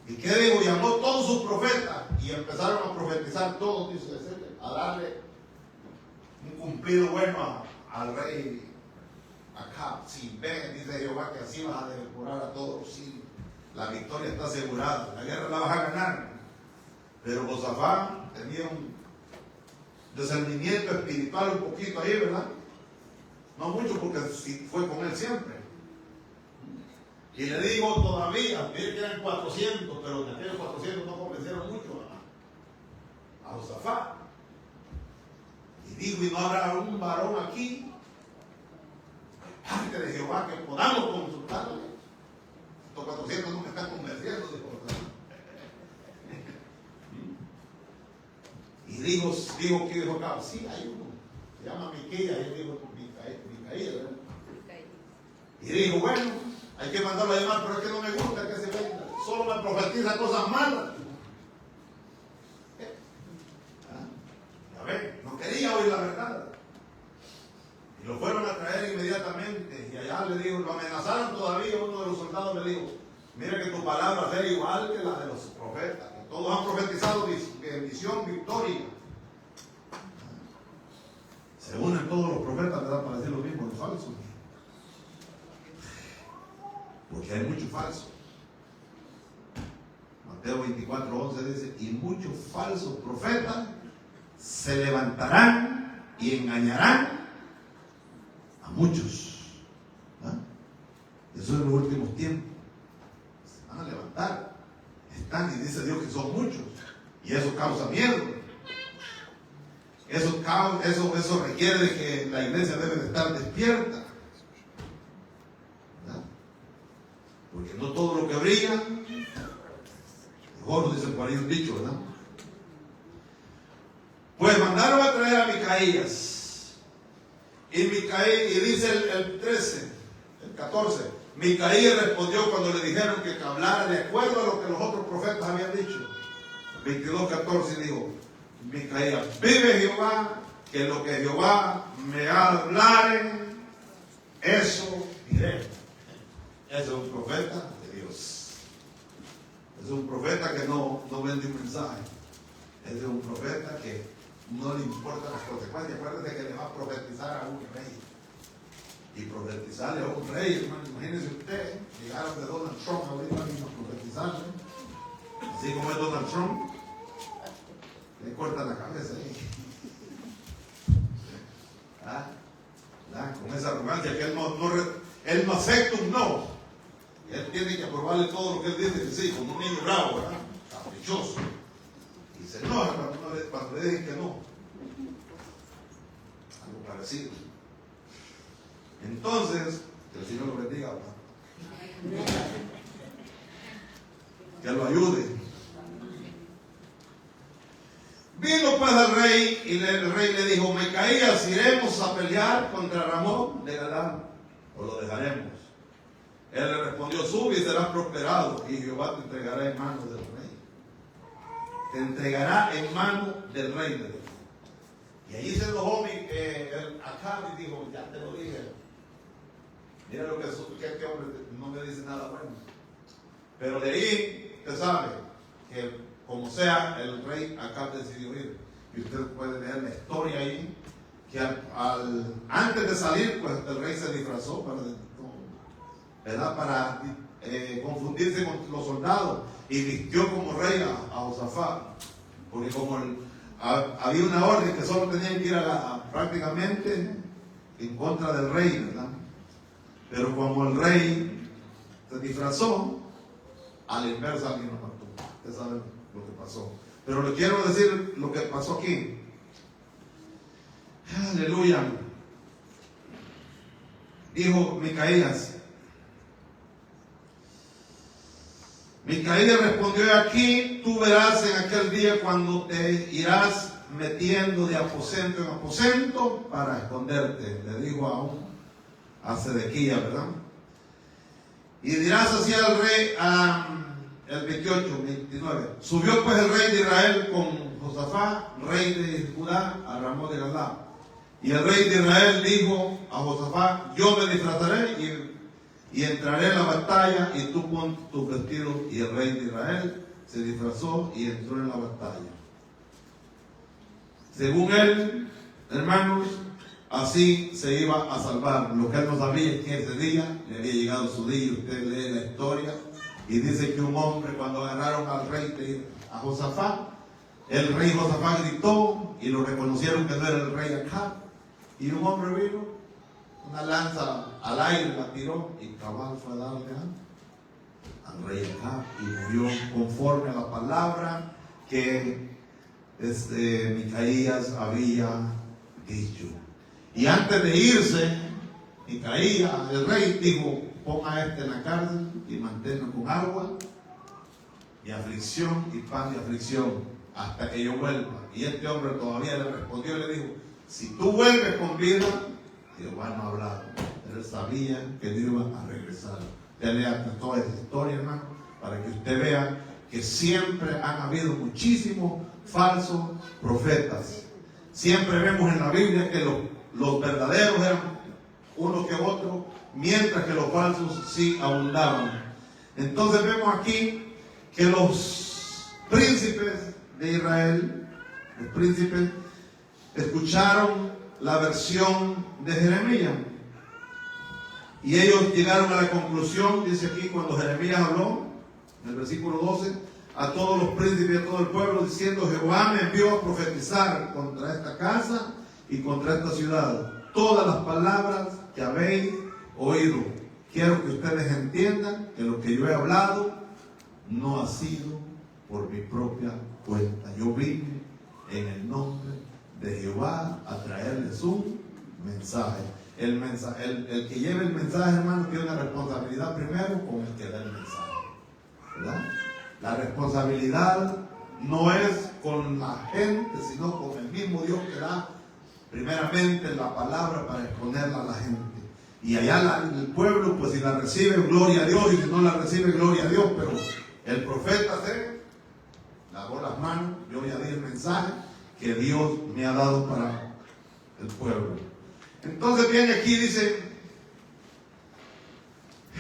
¿Y qué digo? Llamó a todos sus profetas y empezaron a profetizar todos, dice, a darle un cumplido bueno al rey Acab. Si ven, dice Jehová, que así vas a devorar a todos los sirios. La victoria está asegurada, la guerra la vas a ganar. Pero Josafat tenía un discernimiento espiritual un poquito ahí, ¿verdad? No mucho, porque fue con él siempre. Y le digo todavía, mire que eran 400, pero de aquellos 400 no convencieron mucho a Josafat. Y dijo: y no habrá un varón aquí, parte de Jehová, que podamos consultarle. Estos 400 no me están convenciendo, dijo. Y dijo que dijo acá: sí, hay uno, se llama Miqueas, y dijo Micaía, ¿verdad? Y dijo: bueno, hay que mandarlo a llamar, pero es que no me gusta que se venga, solo me profetiza cosas malas. Ya ven, no quería oír la verdad. Y lo fueron a traer inmediatamente. Y allá le dijo, lo amenazaron todavía. Uno de los soldados le dijo: mira que tu palabra sea igual que la de los profetas. Que todos han profetizado bendición, victoria. Se unen todos los profetas, ¿verdad? Para decir lo mismo, los falsos. Porque hay mucho falso. Mateo 24:11 dice: y muchos falsos profetas se levantarán y engañarán a muchos. ¿Ah? Eso es en los últimos tiempos. dice Dios que son muchos. Y eso causa miedo. Eso requiere de que la iglesia debe de estar despierta. ¿Verdad? Porque no todo lo que brilla, mejor dice por ahí un dicho, ¿verdad? Pues mandaron a traer a Micaías. Y dice el 13, el 14, Micaías respondió cuando le dijeron que hablara de acuerdo a lo que los otros profetas habían dicho. 22:14 dijo Micaías: vive Jehová, que lo que Jehová me hablare, eso diré. Ese es un profeta de Dios. Es un profeta que no vende un mensaje. Ese es un profeta que no le importan las consecuencias. Acuérdate que le va a profetizar a un rey. Y profetizarle a un rey, hermano, imagínese usted, llegaron de Donald Trump ahorita mismo a profetizarle. Así como es Donald Trump, le cortan la cabeza ahí. Con esa arrogancia que él no acepta un no. Él tiene que aprobarle todo lo que él dice que sí, como un niño bravo, ¿verdad? Caprichoso. Y se enoja cuando le dicen que no. Algo parecido. Entonces, que el Señor lo bendiga, ¿verdad? Que lo ayude. Vino pues el rey y el rey le dijo: Micaías, ¿iremos a pelear contra Ramón de Galaad o lo dejaremos? Él le respondió: sube y serás prosperado, y Jehová te entregará en manos del rey. Te entregará en manos del rey de Dios. Y allí se enojó Acab y dijo: ya te lo dije. Mira lo que este hombre no me dice nada bueno. Pero de ahí, usted sabe que como sea, el rey Acab decidió ir. Y usted puede leer la historia ahí, que antes de salir, pues el rey se disfrazó para confundirse con los soldados, y vistió como rey a Josafat. Porque como había una orden que solo tenían que ir prácticamente en contra del rey, ¿verdad? Pero como el rey se disfrazó, a la inversa alguien lo mató. Ustedes saben lo que pasó. Pero le quiero decir lo que pasó aquí. Aleluya. Dijo Micaías. Micaías respondió: aquí tú verás en aquel día cuando te irás metiendo de aposento en aposento para esconderte. Le dijo a Sedequías, ¿verdad? Y dirás así al rey, el 28, 29. Subió pues el rey de Israel con Josafat, rey de Judá, a Ramón de Galaad. Y el rey de Israel dijo a Josafat: yo me disfrazaré y entraré en la batalla, y tú pon tus vestidos. Y el rey de Israel se disfrazó y entró en la batalla. Según él, hermanos, así se iba a salvar. Lo que él no sabía es que ese día le había llegado su día. Usted lee la historia y dice que un hombre, cuando agarraron al rey a Josafat, el rey Josafat gritó y lo reconocieron que no era el rey Acab. Y un hombre vino, una lanza al aire, la tiró y cabal fue a darle al rey Acab y murió conforme a la palabra que Micaías había dicho. Y antes de irse, Micaías, el rey, dijo: ponga a este en la cárcel y manténlo con agua y aflicción y pan de aflicción hasta que yo vuelva. Y este hombre todavía le respondió y le dijo: si tú vuelves con vida, Jehová no ha hablado. Él sabía que Dios iba a regresar. Ya lea toda esta historia, hermano, para que usted vea que siempre han habido muchísimos falsos profetas. Siempre vemos en la Biblia que los verdaderos eran unos que otros, mientras que los falsos sí abundaban. Entonces vemos aquí que los príncipes de Israel, los príncipes, escucharon la versión de Jeremías. Y ellos llegaron a la conclusión, dice aquí, cuando Jeremías habló, en el versículo 12, a todos los príncipes y a todo el pueblo, diciendo: Jehová me envió a profetizar contra esta casa y contra esta ciudad todas las palabras que habéis oído. Quiero que ustedes entiendan que lo que yo he hablado no ha sido por mi propia cuenta. Yo vine en el nombre de Jehová a traerles un mensaje. El que lleve el mensaje, hermano, tiene una responsabilidad primero con el que da el mensaje, ¿verdad? La responsabilidad no es con la gente, sino con el mismo Dios que da primeramente la palabra para exponerla a la gente. Y allá el pueblo, pues si la recibe, gloria a Dios, y si no la recibe, gloria a Dios. Pero el profeta se lavó las manos. Yo ya di el mensaje que Dios me ha dado para el pueblo. Entonces viene aquí, dice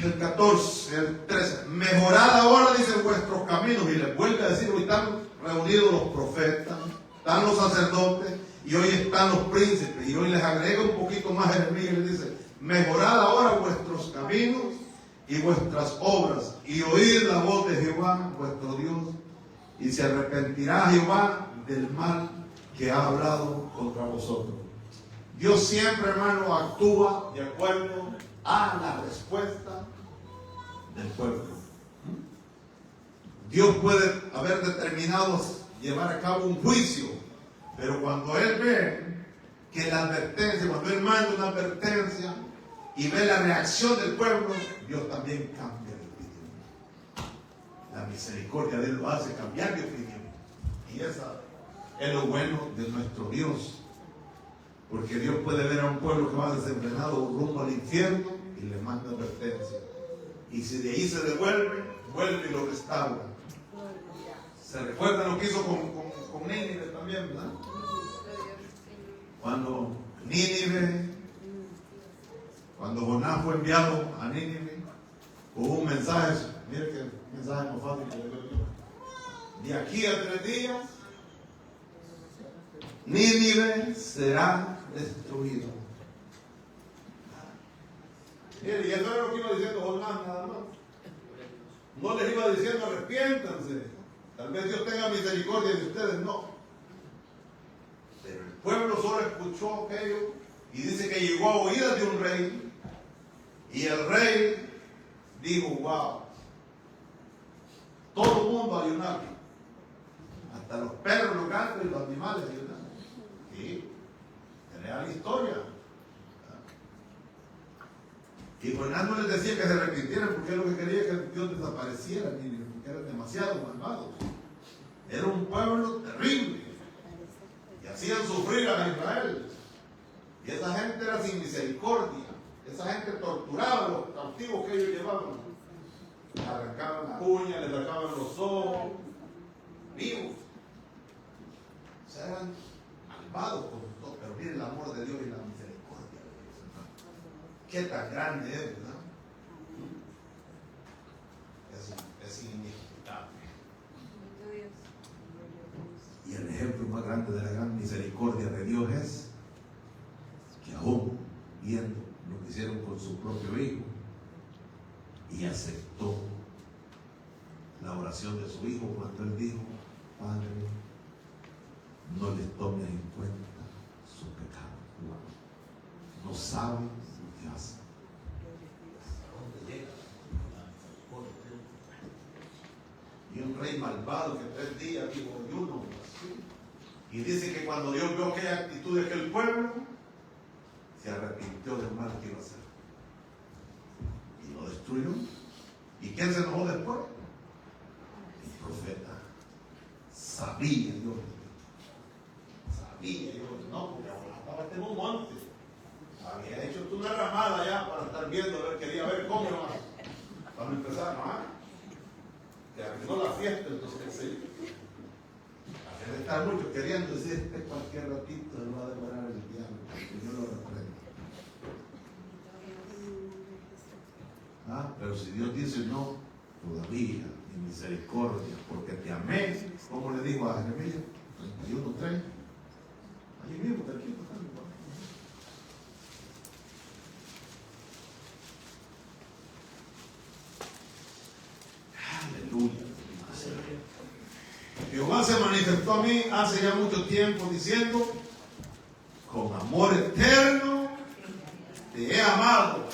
el 14, el 13: mejorad ahora, dice, vuestros caminos. Y les vuelve a decir: hoy están reunidos los profetas, están los sacerdotes, y hoy están los príncipes. Y hoy les agrega un poquito más Jeremías y les dice: mejorad ahora vuestros caminos y vuestras obras, y oíd la voz de Jehová vuestro Dios, y se arrepentirá Jehová del mal que ha hablado contra vosotros. Dios siempre, hermano, actúa de acuerdo a la respuesta del pueblo. Dios puede haber determinado llevar a cabo un juicio, pero cuando Él ve que la advertencia, cuando Él manda una advertencia y ve la reacción del pueblo, Dios también cambia de opinión. La misericordia de Él lo hace cambiar de opinión. Y esa es lo bueno de nuestro Dios. Porque Dios puede ver a un pueblo que va desenfrenado rumbo al infierno y le manda advertencia. Y si de ahí se devuelve, vuelve y lo restaura. ¿Se recuerdan lo que hizo con Nínive también, verdad? Cuando Jonás fue enviado a Nínive, hubo un mensaje. Mire que mensaje más fácil que le doy yo. De aquí a 3 días, Nínive será destruido. Mire, y eso era lo que iba diciendo Jonás nada más. No les iba diciendo: arrepiéntanse, tal vez Dios tenga misericordia de ustedes, no. Pero el pueblo solo escuchó aquello, y dice que llegó a oídas de un rey, y el rey dijo: wow, todo el mundo ayunaba, hasta los perros, los gatos y los animales ayunaban. Sí, era la historia. Y Jonás no les decía que se arrepintieran, porque él lo que quería que Dios desapareciera, porque eran demasiado malvados. Era un pueblo terrible, y hacían sufrir a Israel. Y esa gente era sin misericordia. Esa gente torturaba a los cautivos que ellos llevaban. Les arrancaban las uñas, les sacaban los ojos, vivos. O sea, eran malvados con todo. Pero miren el amor de Dios y la misericordia de Dios, hermano. Qué tan grande es, ¿verdad? Es inimitable. Y el ejemplo más grande de la gran misericordia de Dios es que aún viendo lo que hicieron con su propio hijo, y aceptó la oración de su hijo cuando él dijo: Padre, no les tomes en cuenta su pecado, no saben lo que hacen. ¿A dónde llega? Y un rey malvado que 3 días dijo ayuno, y dice que cuando Dios vio aquella actitud de aquel pueblo, se arrepintió del mal que iba a hacer y lo destruyó. ¿Y quién se enojó después? El profeta. Sabía yo, no, porque estaba en un monte, había hecho una ramada ya para estar viendo, quería ver cómo iba. Cuando empezaron que arruinó la fiesta, entonces sí. Está mucho queriendo decir: cualquier ratito se va a devorar el diablo, que yo lo reprendo. Pero si Dios dice no, todavía en misericordia, porque te amé, como le dijo a Jeremías 31:3, allí mismo, tranquilo, aleluya. Jehová se manifestó a mí hace ya mucho tiempo diciendo: con amor eterno te he amado,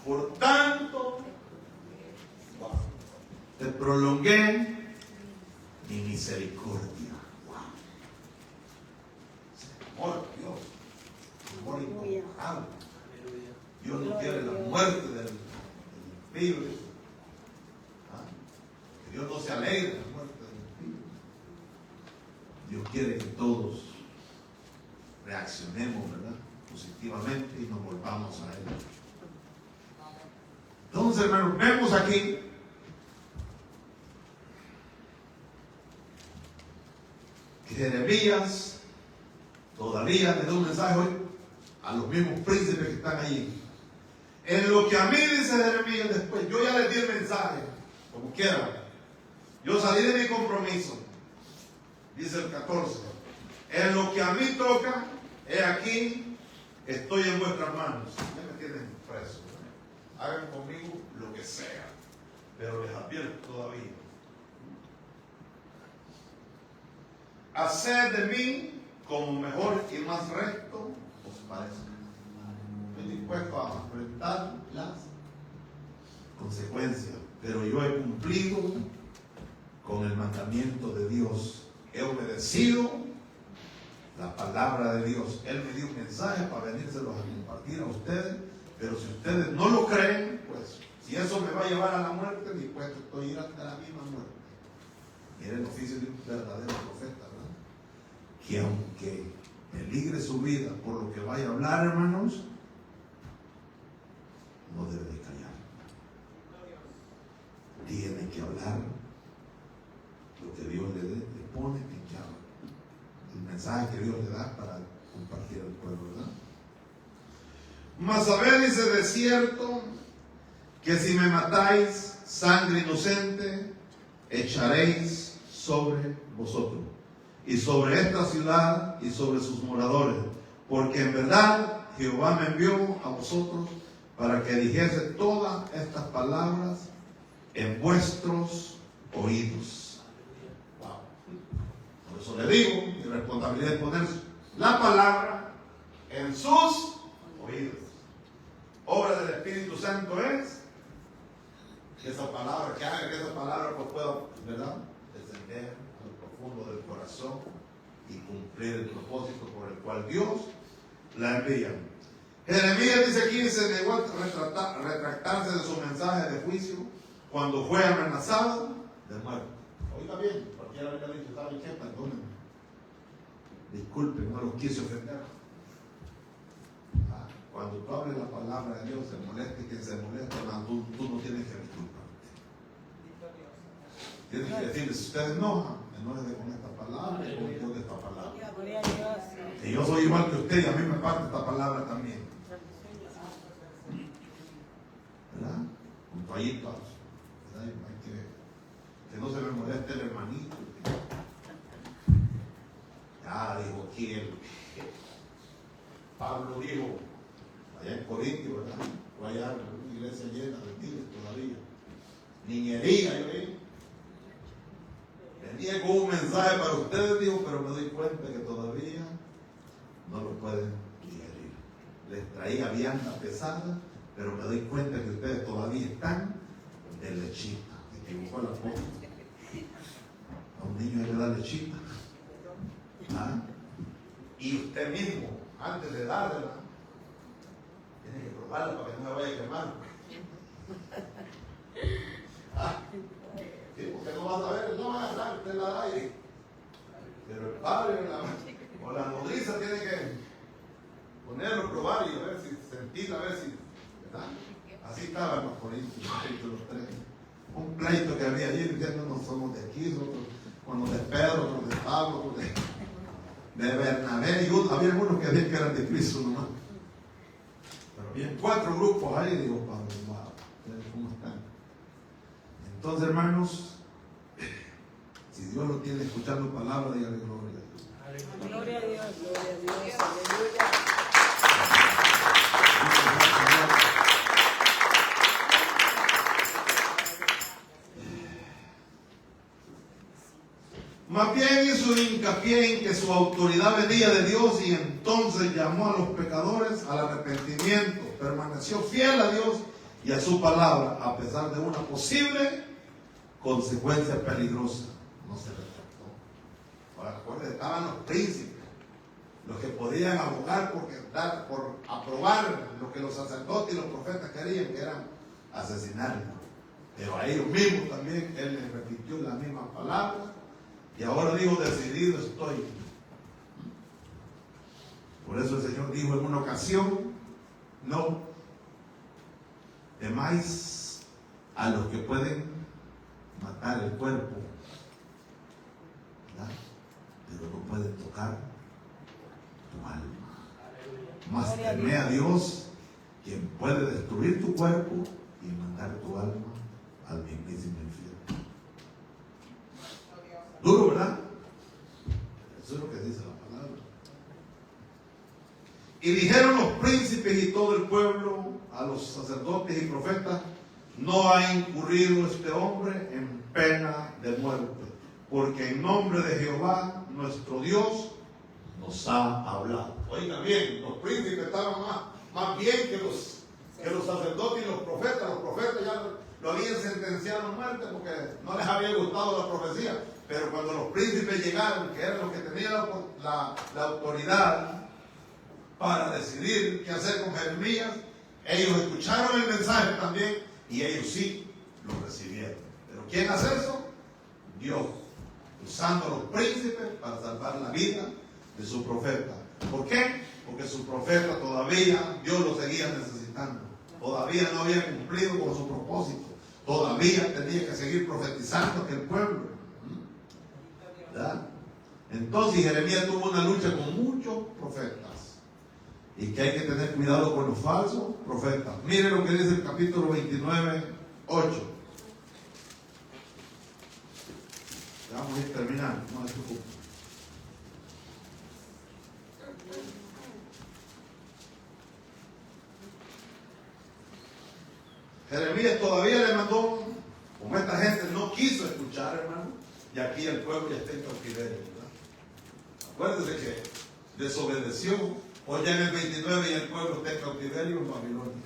por tanto te prolongué misericordia. Wow. Amor a Dios. Amor incomparable. Dios no quiere la muerte del impío. Que Dios no se alegre de la muerte del impío. Dios quiere que todos reaccionemos, ¿verdad?, positivamente y nos volvamos a Él. Entonces, hermanos, vemos aquí que Jeremías todavía le da un mensaje hoy a los mismos príncipes que están allí. En lo que a mí, dice Jeremías después, yo ya les di el mensaje, como quieran. Yo salí de mi compromiso, dice el 14. En lo que a mí toca, he aquí, estoy en vuestras manos. Ya me tienen preso. Hagan conmigo lo que sea, pero les advierto todavía. Haced de mí como mejor y más recto os parezca. Estoy dispuesto a enfrentar las consecuencias, pero yo he cumplido con el mandamiento de Dios. He obedecido la palabra de Dios. Él me dio un mensaje para venírselos a compartir a ustedes, pero si ustedes no lo creen, pues si eso me va a llevar a la muerte, dispuesto estoy a ir hasta la misma muerte. Mire el oficio de un verdadero profeta, ¿verdad? Que aunque peligre su vida por lo que vaya a hablar, hermanos, no debe de callar. Tiene que hablar lo que Dios le pone en llave. El mensaje que Dios le da para compartir al pueblo, ¿verdad? Mas sabed, dice, de cierto, que si me matáis, sangre inocente echaréis sobre vosotros, y sobre esta ciudad y sobre sus moradores, porque en verdad Jehová me envió a vosotros para que dijese todas estas palabras en vuestros oídos. Wow. Por eso le digo, mi responsabilidad es poner la palabra en sus oídos. Obra del Espíritu Santo es que esa palabra, que haga que esa palabra pues pueda, ¿verdad?, descender al profundo del corazón y cumplir el propósito por el cual Dios la envía. Jeremías dice aquí, se negó a retractarse de su mensaje de juicio cuando fue amenazado de muerte. Oiga bien, cualquiera había dicho, ¿sabe qué? Perdónenme. Disculpen, no los quise ofender. Cuando tú hables la palabra de Dios, se moleste quien se moleste, tú no tienes que disculparte. Tienes que decirle, si ustedes enojan, enójense con esta palabra y con Dios de esta palabra. Y yo soy igual que usted y a mí me parte esta palabra también. ¿Verdad? Con toallitas. ¿Verdad? Que no se me moleste el hermanito. Ya dijo aquí Pablo dijo allá en Corintio, ¿verdad? Fue allá en una iglesia llena de niños todavía. Niñería, yo vi. Venía con un mensaje para ustedes, dijo, pero me doy cuenta que todavía no lo pueden digerir. Les traía vianda pesada, pero me doy cuenta que ustedes todavía están de lechita. Se equivocó la foto. A un niño le da lechita. ¿Ah? Y usted mismo, antes de dársela, tiene que probarla para que no me vaya a quemar. ¿Ah? Sí, porque no va a saber, no va a agarrar, usted la da y... Pero el padre o la nodriza tiene que ponerlo, probar y a ver si sentir, a ver si... ¿verdad? Así estaban los corintios, los tres. Un pleito que había allí diciendo, no somos de aquí, unos de Pedro, otros de Pablo, otros de Bernabé y Judas. Había algunos que decían que eran de Cristo nomás. Pero había 4 grupos ahí, digo, Pablo, wow, ¿cómo están? Entonces, hermanos, si Dios lo tiene escuchando palabra, dígale gloria a Dios. Gloria a Dios, gloria a Dios, aleluya. Más bien hizo hincapié en que su autoridad venía de Dios y entonces llamó a los pecadores al arrepentimiento. Permaneció fiel a Dios y a su palabra a pesar de una posible consecuencia peligrosa. No se retractó. Acuérdense, estaban los príncipes, los que podían abogar por aprobar lo que los sacerdotes y los profetas querían, que eran asesinarlo. Pero a ellos mismos también él les repitió las mismas palabras y ahora dijo: decidido estoy. Por eso el Señor dijo en una ocasión: no temáis a los que pueden matar el cuerpo, ¿verdad? Pero no pueden tocar tu alma. Mas teme a Dios, quien puede destruir tu cuerpo y mandar tu alma al mismísimo infierno. Duro, ¿verdad? Eso es lo que dice la palabra. Y dijeron los príncipes y todo el pueblo a los sacerdotes y profetas: no ha incurrido este hombre en pena de muerte, porque en nombre de Jehová nuestro Dios nos ha hablado. Oiga bien, los príncipes estaban más bien que los sacerdotes y los profetas. Los profetas ya lo habían sentenciado a muerte porque no les había gustado la profecía. Pero cuando los príncipes llegaron, que eran los que tenían la autoridad para decidir qué hacer con Jeremías, ellos escucharon el mensaje también y ellos sí lo recibieron. ¿Pero quién hace eso? Dios, usando a los príncipes para salvar la vida de su profeta. ¿Por qué? Porque su profeta todavía Dios lo seguía necesitando. Todavía no había cumplido con su propósito. Todavía tenía que seguir profetizando a aquel pueblo. ¿Verdad? Entonces Jeremías tuvo una lucha con muchos profetas. Y que hay que tener cuidado con los falsos profetas. Miren lo que dice el capítulo 29, 8. Ya vamos a ir terminando, no se preocupen. Jeremías todavía le mandó, como esta gente no quiso escuchar, hermano, y aquí el pueblo ya está en cautiverio, ¿verdad? Acuérdense que desobedeció, hoy ya en el 29 y el pueblo está en cautiverio en Babilonia.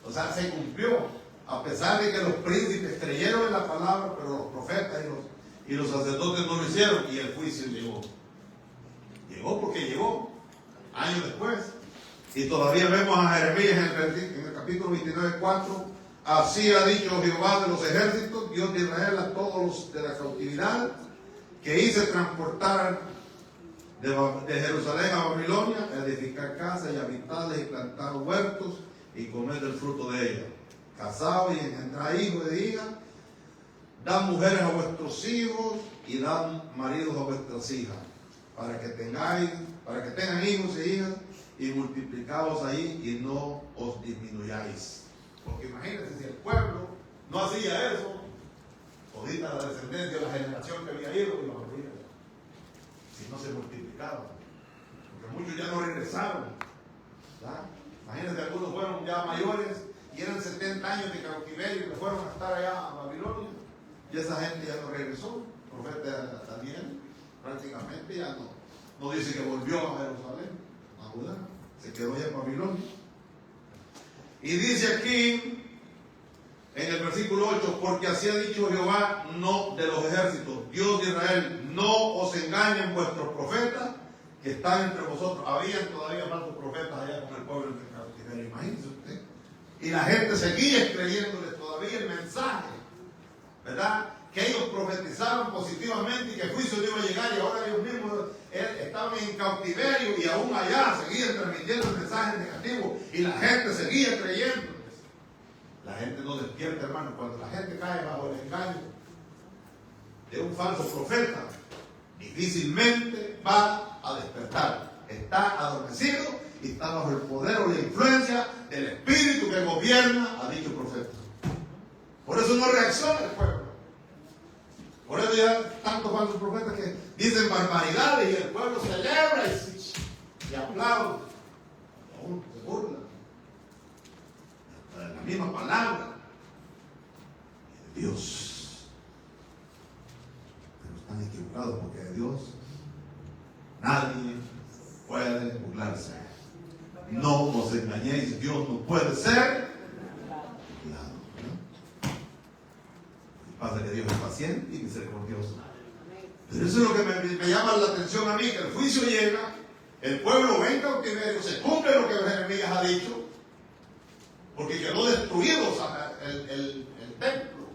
O sea, se cumplió, a pesar de que los príncipes creyeron en la palabra, pero los profetas y los sacerdotes no lo hicieron, y el juicio llegó. Llegó porque llegó, años después. Y todavía vemos a Jeremías en el capítulo 29, 4. Así ha dicho Jehová de los ejércitos, Dios de Israel, a todos los de la cautividad que hice transportar de Jerusalén a Babilonia, a edificar casas y habitarlas y plantar huertos y comer del fruto de ellas. Casados y engendrar hijos e hijas, dan mujeres a vuestros hijos y dan maridos a vuestras hijas, para que tengan hijos e hijas y multiplicaos ahí y no os disminuyáis. Porque imagínense, si el pueblo no hacía eso, ahorita la descendencia de la generación que había ido y los habría, si no se multiplicaban. Porque muchos ya no regresaron, ¿verdad? Imagínense, algunos fueron ya mayores y eran 70 años de cautiverio y que fueron a estar allá a Babilonia, y esa gente ya no regresó. El profeta Daniel prácticamente ya no dice que volvió a Jerusalén, a Judá, se quedó allá en Babilonia. Y dice aquí en el versículo 8: porque así ha dicho Jehová, no de los ejércitos, Dios de Israel, no os engañen vuestros profetas que están entre vosotros. Habían todavía falsos profetas allá con el pueblo en el cautiverio, imagínense usted. Y la gente seguía creyéndoles todavía el mensaje, ¿verdad? Que ellos profetizaban positivamente y que el juicio no iba a llegar, y ahora ellos mismos estaban en cautiverio y aún allá seguían transmitiendo el mensaje negativo y la gente seguía creyéndoles. La gente no despierta, hermano. Cuando la gente cae bajo el engaño de un falso profeta, difícilmente va a despertar. Está adormecido y está bajo el poder o la influencia del espíritu que gobierna a dicho profeta. Por eso no reacciona el pueblo. Por eso ya tantos falsos profetas que dicen barbaridades y el pueblo celebra y aplaude. Aún se burla. La misma palabra de Dios. Pero están equivocados, porque de Dios nadie puede burlarse. No os engañéis, Dios no puede ser burlado. Pasa que Dios es paciente y misericordioso. Pero eso es lo que me llama la atención a mí, que el juicio llega, el pueblo ve en cautiverio, se cumple lo que Jeremías ha dicho, porque quedó destruido el templo.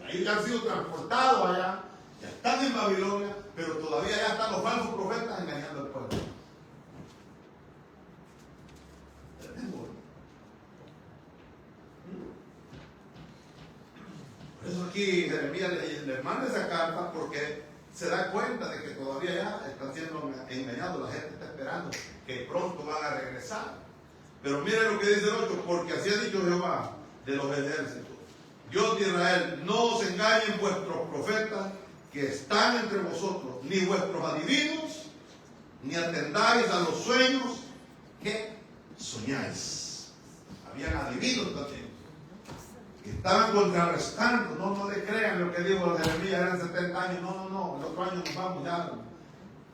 Ahí ya han sido transportados allá, ya están en Babilonia, pero todavía ya están los falsos profetas engañando al pueblo. Por eso aquí Jeremías le manda esa carta porque se da cuenta de que todavía ya están siendo engañados, la gente está esperando que pronto van a regresar. Pero miren lo que dice el 8, porque así ha dicho Jehová de los ejércitos, Dios de Israel, no os engañen vuestros profetas que están entre vosotros, ni vuestros adivinos, ni atendáis a los sueños que soñáis. Habían adivinos también, que estaban contrarrestando. No le crean lo que dijo Jeremías, eran 70 años, no, el otro año nos vamos ya,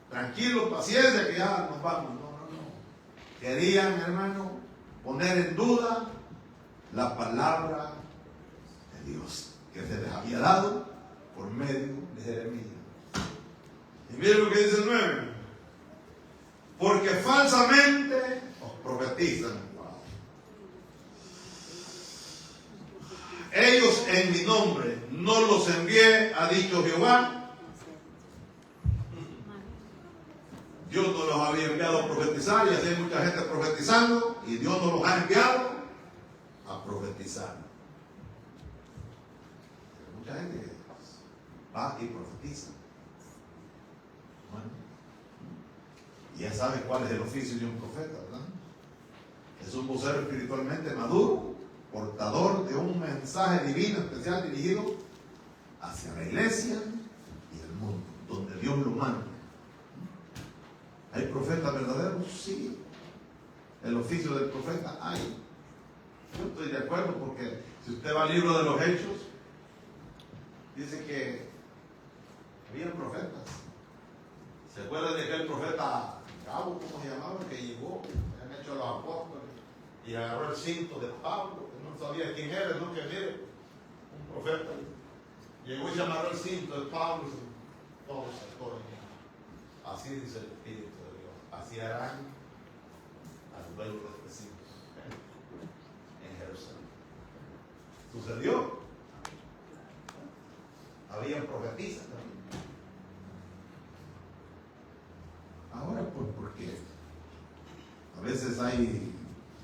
tranquilos, paciencia que ya nos vamos, no. Querían, hermano, poner en duda la palabra de Dios que se les había dado por medio de Jeremías. Y miren lo que dice el 9, porque falsamente os profetizan. Ellos en mi nombre no los envié, ha dicho Jehová. Dios no los había enviado a profetizar, y así hay mucha gente profetizando, y Dios no los ha enviado a profetizar. Hay mucha gente que va y profetiza. Bueno, y ya saben cuál es el oficio de un profeta, ¿verdad? Es un vocero espiritualmente maduro, portador de un mensaje divino especial dirigido hacia la iglesia y el mundo, donde Dios lo manda. ¿Hay profetas verdaderos? Sí. El oficio del profeta hay. Yo estoy de acuerdo, porque si usted va al libro de los Hechos, dice que había profetas. ¿Se acuerdan de aquel profeta Cabo, cómo se llamaba, que llegó, han hecho los apóstoles, y agarró el cinto de Pablo, que no sabía quién era, no que mire, un profeta, llegó y se amarró el cinto de Pablo, y todo se corrió. Así dice el Espíritu de Dios, así harán al dueño de este cinto en Jerusalén. Sucedió. Habían profetizas también. Ahora, pues, porque a veces hay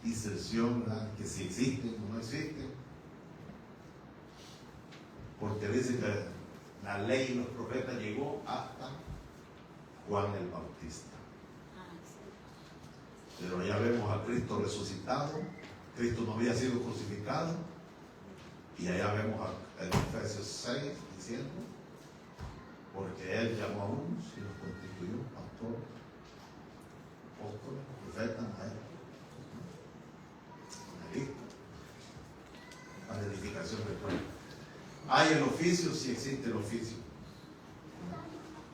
diserción, ¿verdad?, que si existen o no existen, porque dice que la ley y los profetas llegó hasta Juan el Bautista. Pero ya vemos a Cristo resucitado, Cristo no había sido crucificado, y allá vemos en Efesios 6 diciendo, porque Él llamó a unos y los constituyó pastores, apóstoles, profetas, maestros, para la edificación del pueblo. Hay el oficio, sí existe el oficio,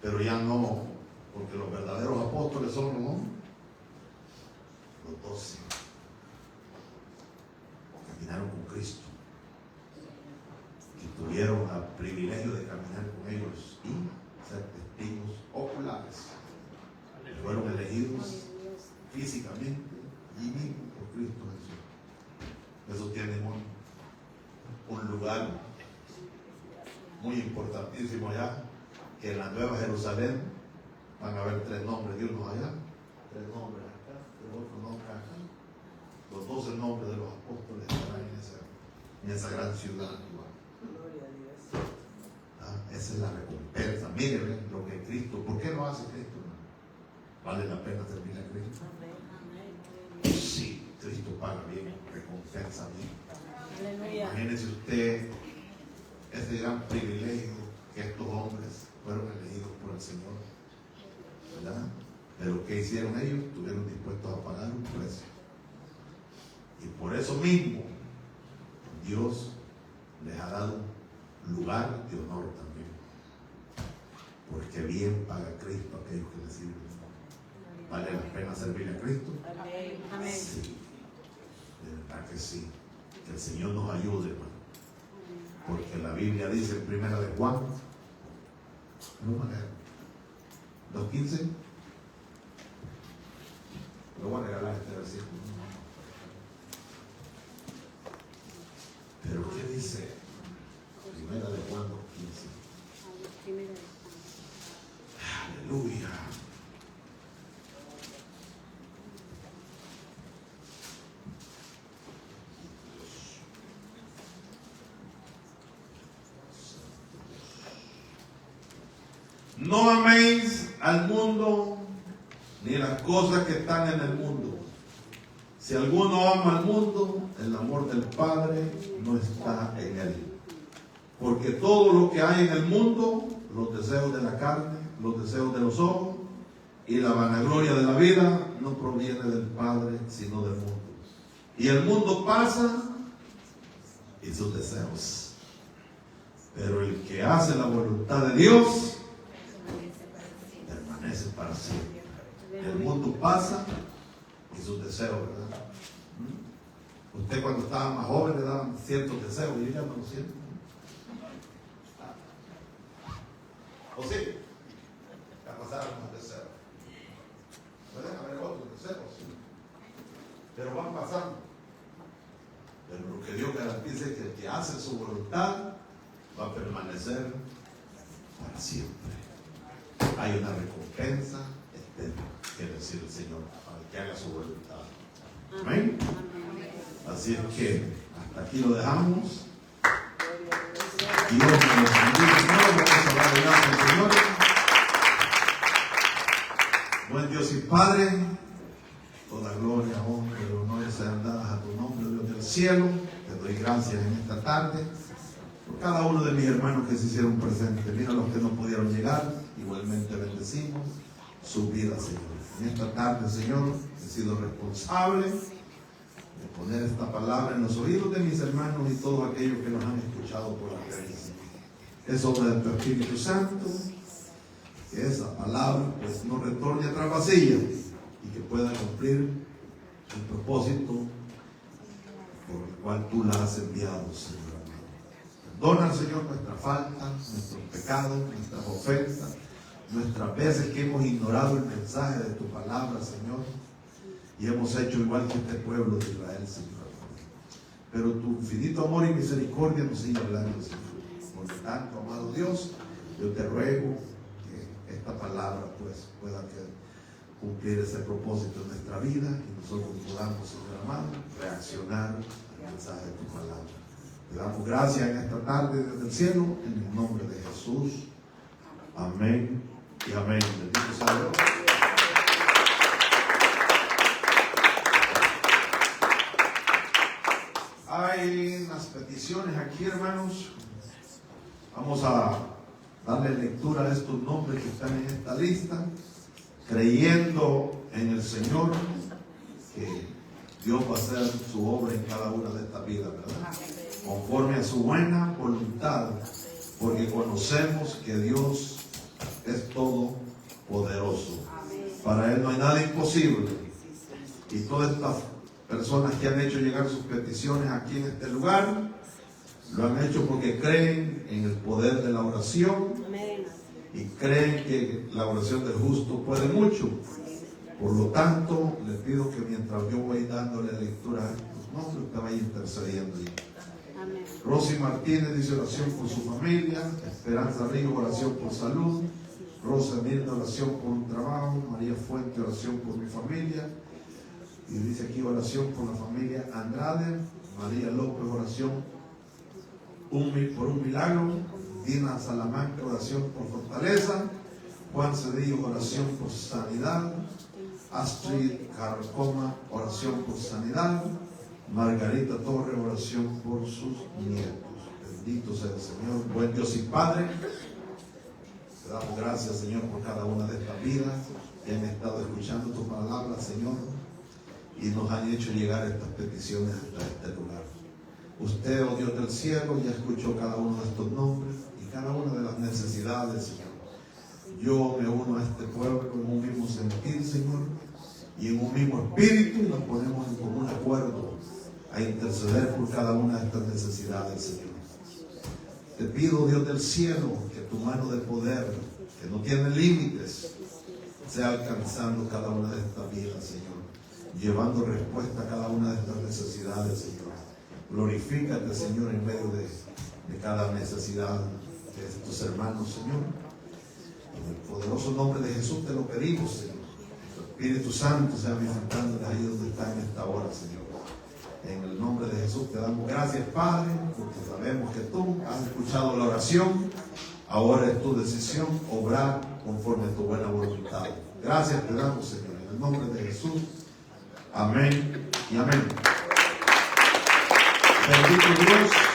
pero ya no, porque los verdaderos apóstoles son los 12 que caminaron con Cristo, que tuvieron el privilegio de caminar con ellos y ser testigos oculares. Fueron elegidos físicamente y mismo por Cristo Jesús. Eso tiene un lugar muy importantísimo allá, que en la Nueva Jerusalén van a haber 3 nombres de unos allá, 3 nombres acá, 3 otros nombres acá. Los 12 nombres de los apóstoles estarán en esa gran ciudad. Esa es la recompensa. Miren lo que Cristo, ¿por qué lo hace Cristo? ¿Vale la pena servir a Cristo? Sí, Cristo paga bien, recompensa bien. Imagínese usted ese gran privilegio que estos hombres fueron elegidos por el Señor, ¿verdad? Pero ¿qué hicieron ellos? Estuvieron dispuestos a pagar un precio. Y por eso mismo Dios les ha dado un lugar de honor también, porque bien paga Cristo a aquellos que le sirven. ¿Vale la pena servirle a Cristo? Amén. Sí, de verdad que sí. Que el Señor nos ayude, hermano. Porque la Biblia dice en 1 de Juan, no me leer, 2:15. Lo voy a regalar este versículo. Pero ¿qué dice? Primera de Juan 2:15. Aleluya. No améis al mundo ni las cosas que están en el mundo. Si alguno ama al mundo, el amor del Padre no está en él. Porque todo lo que hay en el mundo, los deseos de la carne, los deseos de los ojos y la vanagloria de la vida, no proviene del Padre, sino del mundo. Y el mundo pasa y sus deseos. Pero el que hace la voluntad de Dios permanece para siempre. El mundo pasa y sus deseos, ¿verdad? Usted cuando estaba más joven le daban ciertos deseos y yo ya no lo siento. ¿O sí? Ya pasaron los deseos. Pueden haber otros deseos, sí, pero van pasando. Pero lo que Dios garantiza es que el que hace su voluntad va a permanecer para siempre. Hay una recompensa eterna, quiere decir el Señor, para el que haga su voluntad. Amén. Así es que hasta aquí lo dejamos. Dios nos bendiga. Vamos a darle gracias al Señor. Buen Dios y Padre, toda gloria, honra y honor sean dadas a tu nombre, Dios del cielo. Te doy gracias en esta tarde por cada uno de mis hermanos que se hicieron presentes. Mira los que no pudieron llegar, igualmente bendecimos su vida, Señor. En esta tarde, Señor, he sido responsable de poner esta palabra en los oídos de mis hermanos y todos aquellos que nos han escuchado por la creencia. Es obra del Espíritu Santo, que esa palabra pues no retorne atrás vacía y que pueda cumplir el propósito por el cual tú la has enviado, Señor. Perdona, Señor, nuestra falta, nuestros pecados, nuestras ofensas, nuestras veces que hemos ignorado el mensaje de tu palabra, Señor, y hemos hecho igual que este pueblo de Israel, Señor. Pero tu infinito amor y misericordia nos sigue hablando, Señor. Por lo tanto, amado Dios, yo te ruego que esta palabra pues pueda cumplir ese propósito en nuestra vida y nosotros podamos, Señor amado, reaccionar al mensaje de tu palabra. Te damos gracias en esta tarde desde el cielo, en el nombre de Jesús. Amén y amén. Bendito sea Dios. Hay unas peticiones aquí, hermanos. Vamos a darle lectura a estos nombres que están en esta lista, creyendo en el Señor que Dios va a hacer su obra en cada una de estas vidas, ¿verdad? Conforme a su buena voluntad, porque conocemos que Dios es todopoderoso. Para Él no hay nada imposible. Y todas estas personas que han hecho llegar sus peticiones aquí en este lugar, lo han hecho porque creen en el poder de la oración y creen que la oración del justo puede mucho. Por lo tanto, les pido que mientras yo voy dándole lectura a estos nombres, usted vaya intercediendo. Rosy Martínez dice oración por su familia. Esperanza Río, oración por salud. Rosa Mirna, oración por un trabajo. María Fuente, oración por mi familia. Y dice aquí oración por la familia Andrade. María López, oración por un milagro. Dina Salamanca, oración por fortaleza. Juan Cedillo, oración por sanidad. Astrid Carcoma, oración por sanidad. Margarita Torre, oración por sus nietos. Bendito sea el Señor, buen Dios y Padre. Te damos gracias, Señor, por cada una de estas vidas que han estado escuchando tu palabra, Señor, y nos han hecho llegar estas peticiones hasta este lugar. Usted, oh Dios del cielo, ya escuchó cada uno de estos nombres y cada una de las necesidades, Señor. Yo me uno a este pueblo en un mismo sentir, Señor, y en un mismo espíritu, y nos ponemos en común acuerdo a interceder por cada una de estas necesidades, Señor. Te pido, Dios del cielo, que tu mano de poder, que no tiene límites, sea alcanzando cada una de estas vidas, Señor, llevando respuesta a cada una de estas necesidades, Señor. Glorifícate, Señor, en medio de cada necesidad de estos hermanos, Señor. En el poderoso nombre de Jesús te lo pedimos, Señor. Espíritu Santo sea visitándoles ahí donde está en esta hora, Señor. En el nombre de Jesús te damos gracias, Padre, porque sabemos que tú has escuchado la oración. Ahora es tu decisión obrar conforme a tu buena voluntad. Gracias te damos, Señor, en el nombre de Jesús. Amén y amén. Bendito Dios.